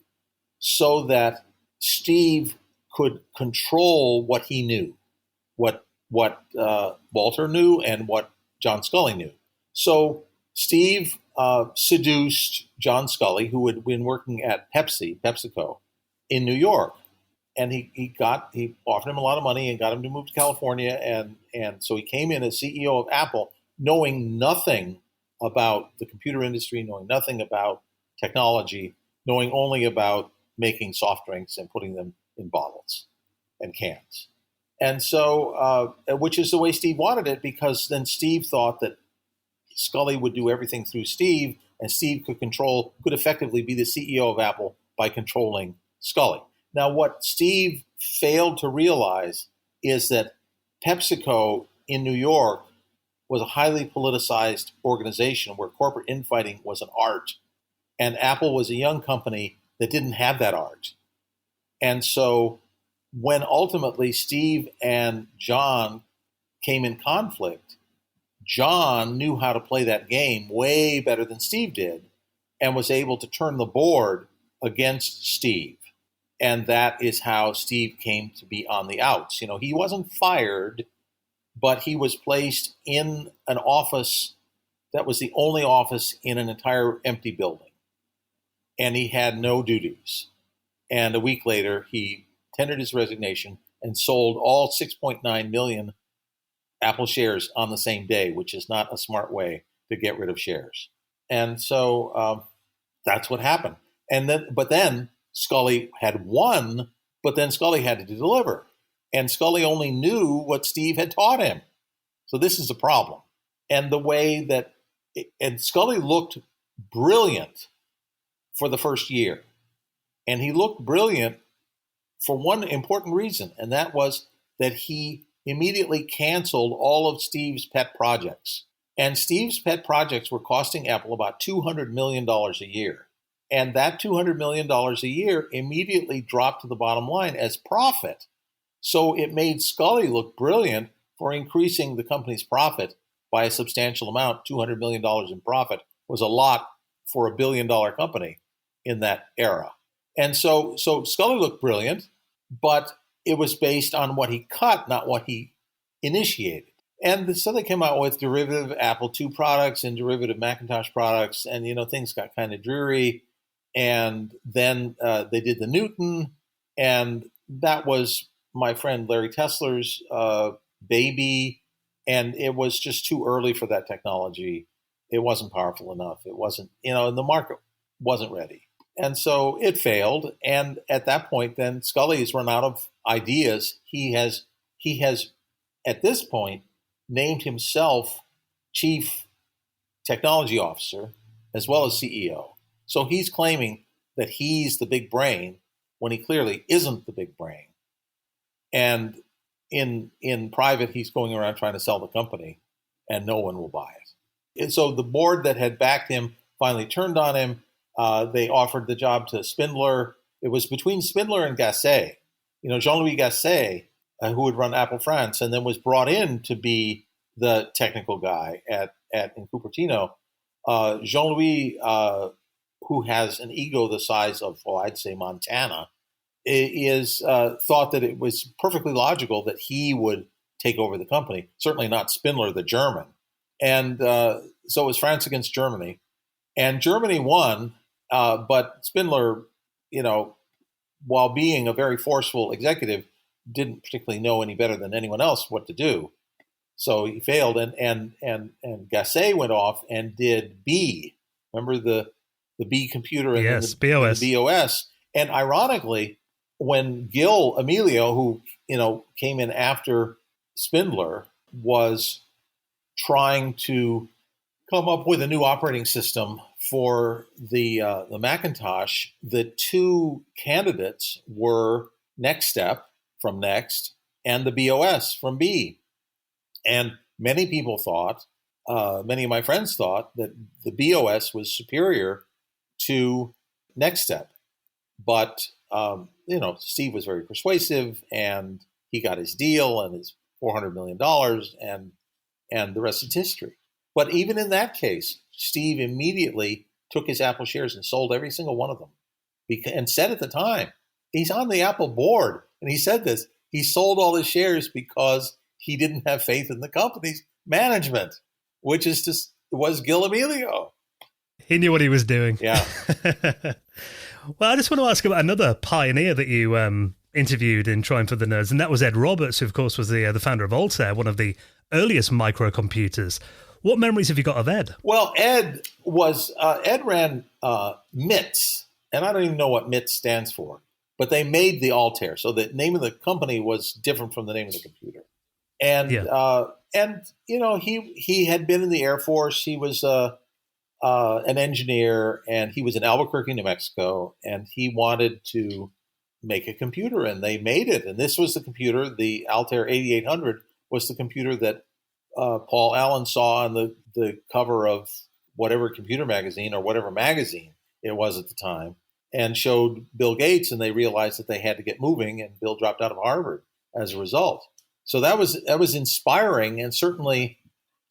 so that Steve could control what he knew, what Walter knew and what John Scully knew. So Steve seduced John Scully, who had been working at PepsiCo in New York. and he offered him a lot of money and got him to move to California, and so he came in as CEO of Apple, knowing nothing about the computer industry, knowing nothing about technology, knowing only about making soft drinks and putting them in bottles and cans. And so, which is the way Steve wanted it, because then Steve thought that Scully would do everything through Steve, and Steve could effectively be the CEO of Apple by controlling Scully. Now, what Steve failed to realize is that PepsiCo in New York was a highly politicized organization where corporate infighting was an art, and Apple was a young company that didn't have that art. And so when ultimately Steve and John came in conflict, John knew how to play that game way better than Steve did and was able to turn the board against Steve. And that is how Steve came to be on the outs. You know, he wasn't fired, but he was placed in an office that was the only office in an entire empty building. And he had no duties. And a week later, he tendered his resignation and sold all 6.9 million Apple shares on the same day, which is not a smart way to get rid of shares. And so that's what happened. But then Scully had won, but then Scully had to deliver. And Scully only knew what Steve had taught him. So this is a problem. And the way that, and Scully looked brilliant for the first year. And he looked brilliant for one important reason, and that was that he immediately canceled all of Steve's pet projects. And Steve's pet projects were costing Apple about $200 million a year. And that $200 million a year immediately dropped to the bottom line as profit. So it made Scully look brilliant for increasing the company's profit by a substantial amount. $200 million in profit was a lot for a billion-dollar company in that era. And so Scully looked brilliant, but it was based on what he cut, not what he initiated. And so they came out with derivative Apple II products and derivative Macintosh products, and things got kind of dreary. And then they did the Newton, and that was my friend Larry Tesler's baby, and it was just too early for that technology. It wasn't powerful enough. It wasn't, and the market wasn't ready. And so it failed. And at that point, then Scully has run out of ideas. He has, at this point, named himself Chief Technology Officer as well as CEO. So he's claiming that he's the big brain when he clearly isn't the big brain. And in private, he's going around trying to sell the company, and no one will buy it. And so the board that had backed him finally turned on him. They offered the job to Spindler. It was between Spindler and Gasset. Jean-Louis Gasset, who would run Apple France, and then was brought in to be the technical guy in Cupertino. Jean-Louis, who has an ego the size of, I'd say Montana, thought that it was perfectly logical that he would take over the company. Certainly not Spindler, the German. And so it was France against Germany. And Germany won, but Spindler, while being a very forceful executive, didn't particularly know any better than anyone else what to do. So he failed, and Gasset went off and did B. Remember the B computer and yes, the BOS. The BOS. And ironically, when Gil Amelio, who came in after Spindler, was trying to come up with a new operating system for the Macintosh, the two candidates were Next Step from Next and the BOS from B. And many people thought, many of my friends thought, that the BOS was superior to Next Step. But, Steve was very persuasive, and he got his deal and his $400 million, and the rest is history. But even in that case, Steve immediately took his Apple shares and sold every single one of them. And said at the time, he's on the Apple board, and he said this, he sold all his shares because he didn't have faith in the company's management, which was Gil Amelio. He knew what he was doing. Yeah. Well, I just want to ask about another pioneer that you interviewed in Trying for the Nerds, and that was Ed Roberts, who, of course, was the founder of Altair, one of the earliest microcomputers. What memories have you got of Ed? Well, Ed ran MITS, and I don't even know what MITS stands for, but they made the Altair, so the name of the company was different from the name of the computer. And he had been in the Air Force. He was an engineer, and he was in Albuquerque, New Mexico, and he wanted to make a computer, and they made it. And this was the computer, the Altair 8800 was the computer that Paul Allen saw on the cover of whatever computer magazine or whatever magazine it was at the time, and showed Bill Gates, and they realized that they had to get moving, and Bill dropped out of Harvard as a result. So that was inspiring, and certainly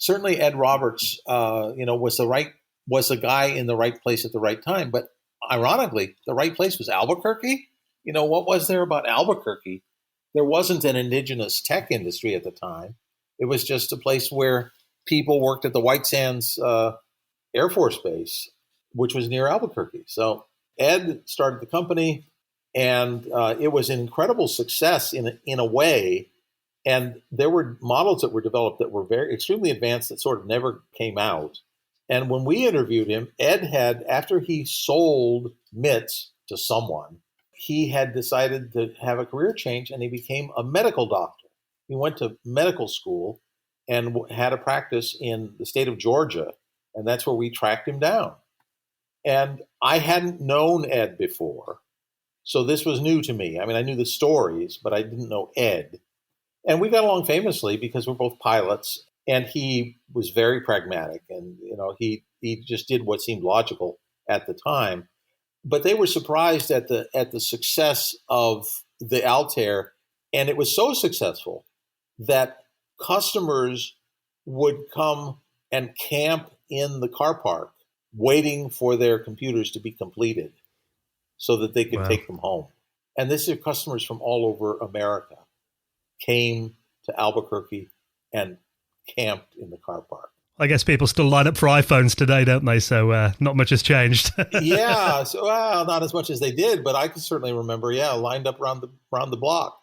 Ed Roberts, was the guy in the right place at the right time. But ironically, the right place was Albuquerque. What was there about Albuquerque? There wasn't an indigenous tech industry at the time. It was just a place where people worked at the White Sands Air Force Base, which was near Albuquerque. So Ed started the company, and it was an incredible success in a way. And there were models that were developed that were very extremely advanced that sort of never came out. And when we interviewed him, Ed had, after he sold MITS to someone, he had decided to have a career change, and he became a medical doctor. He went to medical school and had a practice in the state of Georgia, and that's where we tracked him down. And I hadn't known Ed before, so this was new to me. I mean, I knew the stories, but I didn't know Ed. And we got along famously because we're both pilots, and he was very pragmatic, and he just did what seemed logical at the time. But they were surprised at the success of the Altair, and it was so successful that customers would come and camp in the car park waiting for their computers to be completed so that they could take them home. And this is customers from all over America came to Albuquerque and camped in the car park. I guess people still line up for iPhones today, don't they? So not much has changed. Yeah, so not as much as they did, but I can certainly remember. Yeah, lined up around the block,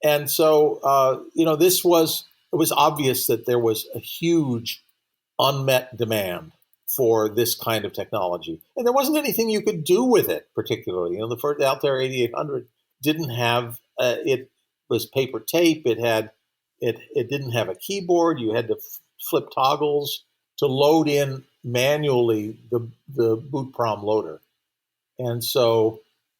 and so it was obvious that there was a huge unmet demand for this kind of technology, and there wasn't anything you could do with it particularly. The first Altair 8800 didn't have it was paper tape. It didn't have a keyboard. You had to flip toggles to load in manually the boot prom loader. And so,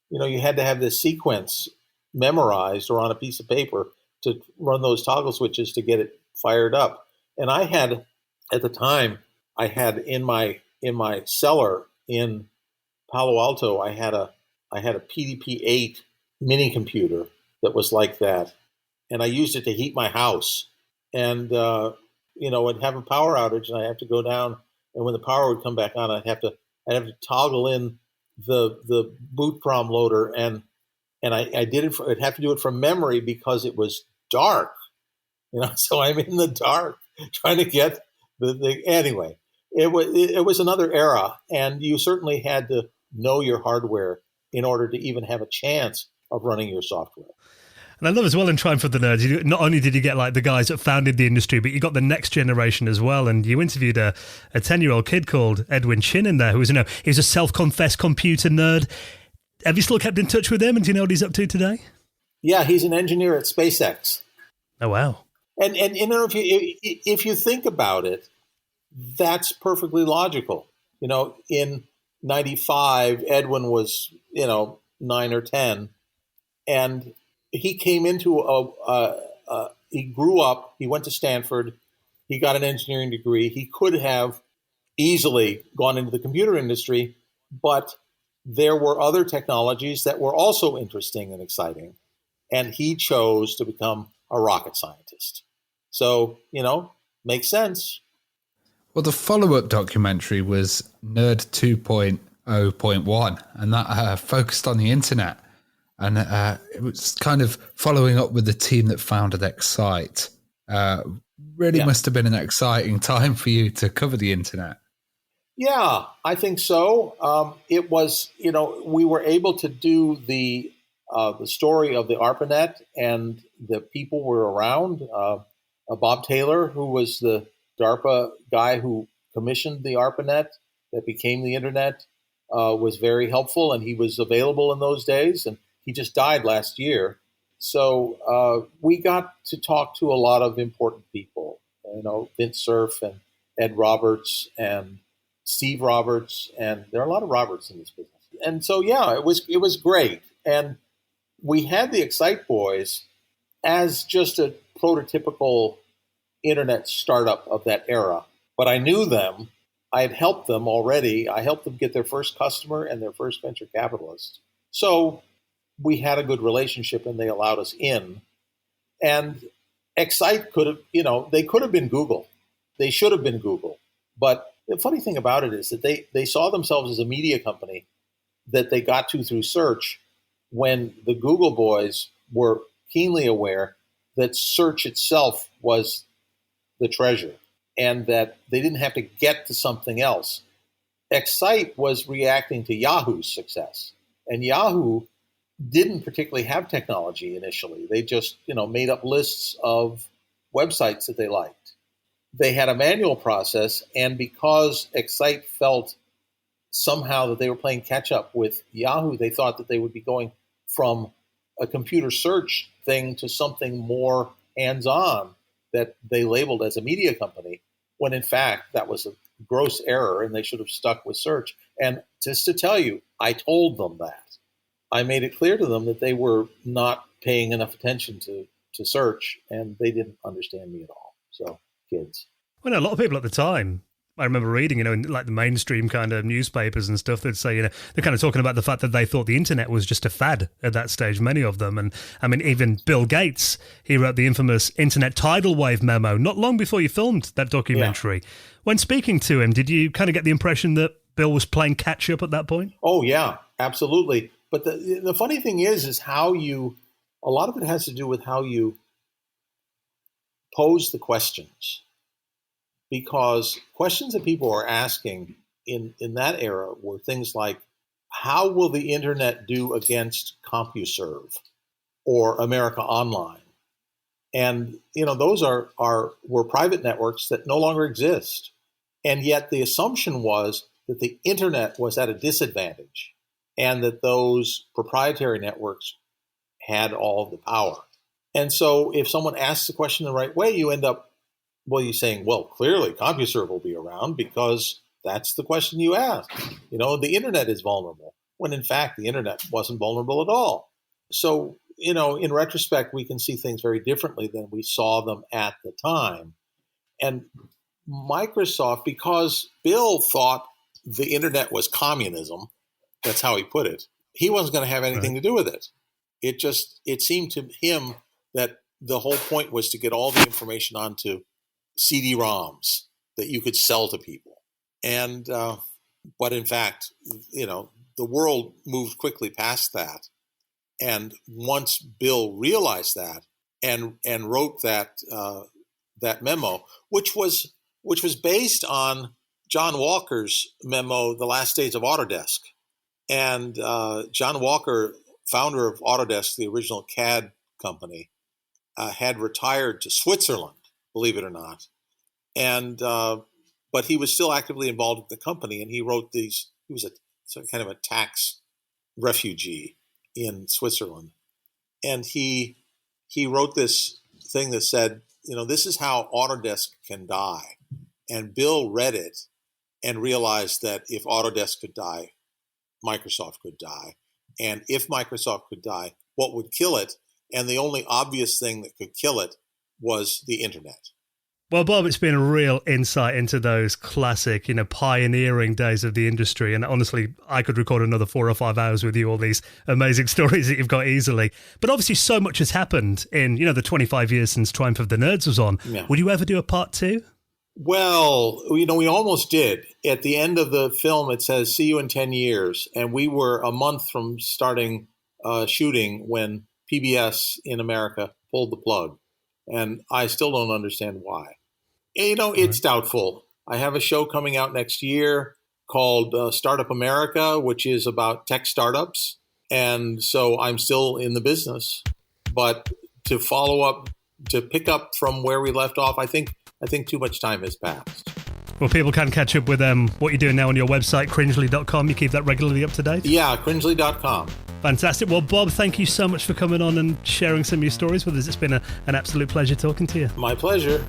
you had to have this sequence memorized or on a piece of paper to run those toggle switches to get it fired up. And at the time, I had in my cellar in Palo Alto, I had a PDP-8 mini computer that was like that. And I used it to heat my house. And, I'd have a power outage, and I have to go down. And when the power would come back on, I'd have to toggle in the boot prom loader, and I did it. I'd have to do it from memory because it was dark, So I'm in the dark trying to get the anyway. It was another era, and you certainly had to know your hardware in order to even have a chance of running your software. And I love as well in Trying for the Nerds, not only did you get like the guys that founded the industry, but you got the next generation as well. And you interviewed a 10-year-old kid called Edwin Chin in there, who was, he was a self-confessed computer nerd. Have you still kept in touch with him? And do you know what he's up to today? Yeah, he's an engineer at SpaceX. Oh, wow. And if you think about it, that's perfectly logical. In 95, Edwin was, 9 or 10, and he came into he grew up, he went to Stanford, he got an engineering degree. He could have easily gone into the computer industry, but there were other technologies that were also interesting and exciting. And he chose to become a rocket scientist. So, makes sense. Well, the follow-up documentary was Nerd 2.0.1, and that focused on the internet. And it was kind of following up with the team that founded Excite. Really must have been an exciting time for you to cover the internet. Yeah, I think so. It was, we were able to do the the story of the ARPANET, and the people were around. Bob Taylor, who was the DARPA guy who commissioned the ARPANET that became the internet, was very helpful, and he was available in those days. And he just died last year. So we got to talk to a lot of important people, Vince Cerf and Ed Roberts and Steve Roberts, and there are a lot of Roberts in this business. And so, yeah, it was great. And we had the Excite Boys as just a prototypical internet startup of that era. But I knew them. I had helped them already. I helped them get their first customer and their first venture capitalist. So we had a good relationship, and they allowed us in. And Excite could have, they could have been Google. They should have been Google. But the funny thing about it is that they saw themselves as a media company that they got to through search, when the Google boys were keenly aware that search itself was the treasure and that they didn't have to get to something else. Excite was reacting to Yahoo's success, and Yahoo didn't particularly have technology initially. They just, made up lists of websites that they liked. They had a manual process, and because Excite felt somehow that they were playing catch up with Yahoo, they thought that they would be going from a computer search thing to something more hands-on that they labeled as a media company, when in fact that was a gross error and they should have stuck with search. And just to tell you, I told them that. I made it clear to them that they were not paying enough attention to search, and they didn't understand me at all. So, kids. Well, a lot of people at the time, I remember reading, in like the mainstream kind of newspapers and stuff, they'd say, they're kind of talking about the fact that they thought the internet was just a fad at that stage, many of them. And I mean, even Bill Gates, he wrote the infamous Internet Tidal Wave memo not long before you filmed that documentary. Yeah. When speaking to him, did you kind of get the impression that Bill was playing catch up at that point? Oh, yeah, absolutely. But the funny thing is how a lot of it has to do with how you pose the questions. Because questions that people are asking in that era were things like, how will the internet do against CompuServe or America Online? And, those were private networks that no longer exist. And yet the assumption was that the internet was at a disadvantage and that those proprietary networks had all of the power. And so if someone asks the question the right way, you end up, you're saying, clearly CompuServe will be around because that's the question you asked. The internet is vulnerable, when in fact the internet wasn't vulnerable at all. So, in retrospect, we can see things very differently than we saw them at the time. And Microsoft, because Bill thought the internet was communism, that's how he put it, he wasn't going to have anything to do with it. It seemed to him that the whole point was to get all the information onto CD-ROMs that you could sell to people. And, but in fact, the world moved quickly past that. And once Bill realized that and wrote that memo, which was based on John Walker's memo, The Last Days of Autodesk. And John Walker, founder of Autodesk, the original CAD company, had retired to Switzerland, believe it or not. And but he was still actively involved with the company, and he wrote these. He was kind of a tax refugee in Switzerland, and he wrote this thing that said, this is how Autodesk can die. And Bill read it and realized that if Autodesk could die, Microsoft could die. And if Microsoft could die, what would kill it? And the only obvious thing that could kill it was the internet. Well, Bob, it's been a real insight into those classic, pioneering days of the industry. And honestly, I could record another 4 or 5 hours with you, all these amazing stories that you've got easily. But obviously so much has happened in, the 25 years since Triumph of the Nerds was on. Yeah. Would you ever do a part 2? Well, we almost did. At the end of the film, it says, see you in 10 years. And we were a month from starting shooting when PBS in America pulled the plug. And I still don't understand why. It's doubtful. I have a show coming out next year called Startup America, which is about tech startups. And so I'm still in the business. But to follow up, to pick up from where we left off, I think too much time has passed. Well, people can catch up with what you're doing now on your website, cringley.com. You keep that regularly up to date? Yeah, cringley.com. Fantastic. Well, Bob, thank you so much for coming on and sharing some of your stories with us. It's been an absolute pleasure talking to you. My pleasure.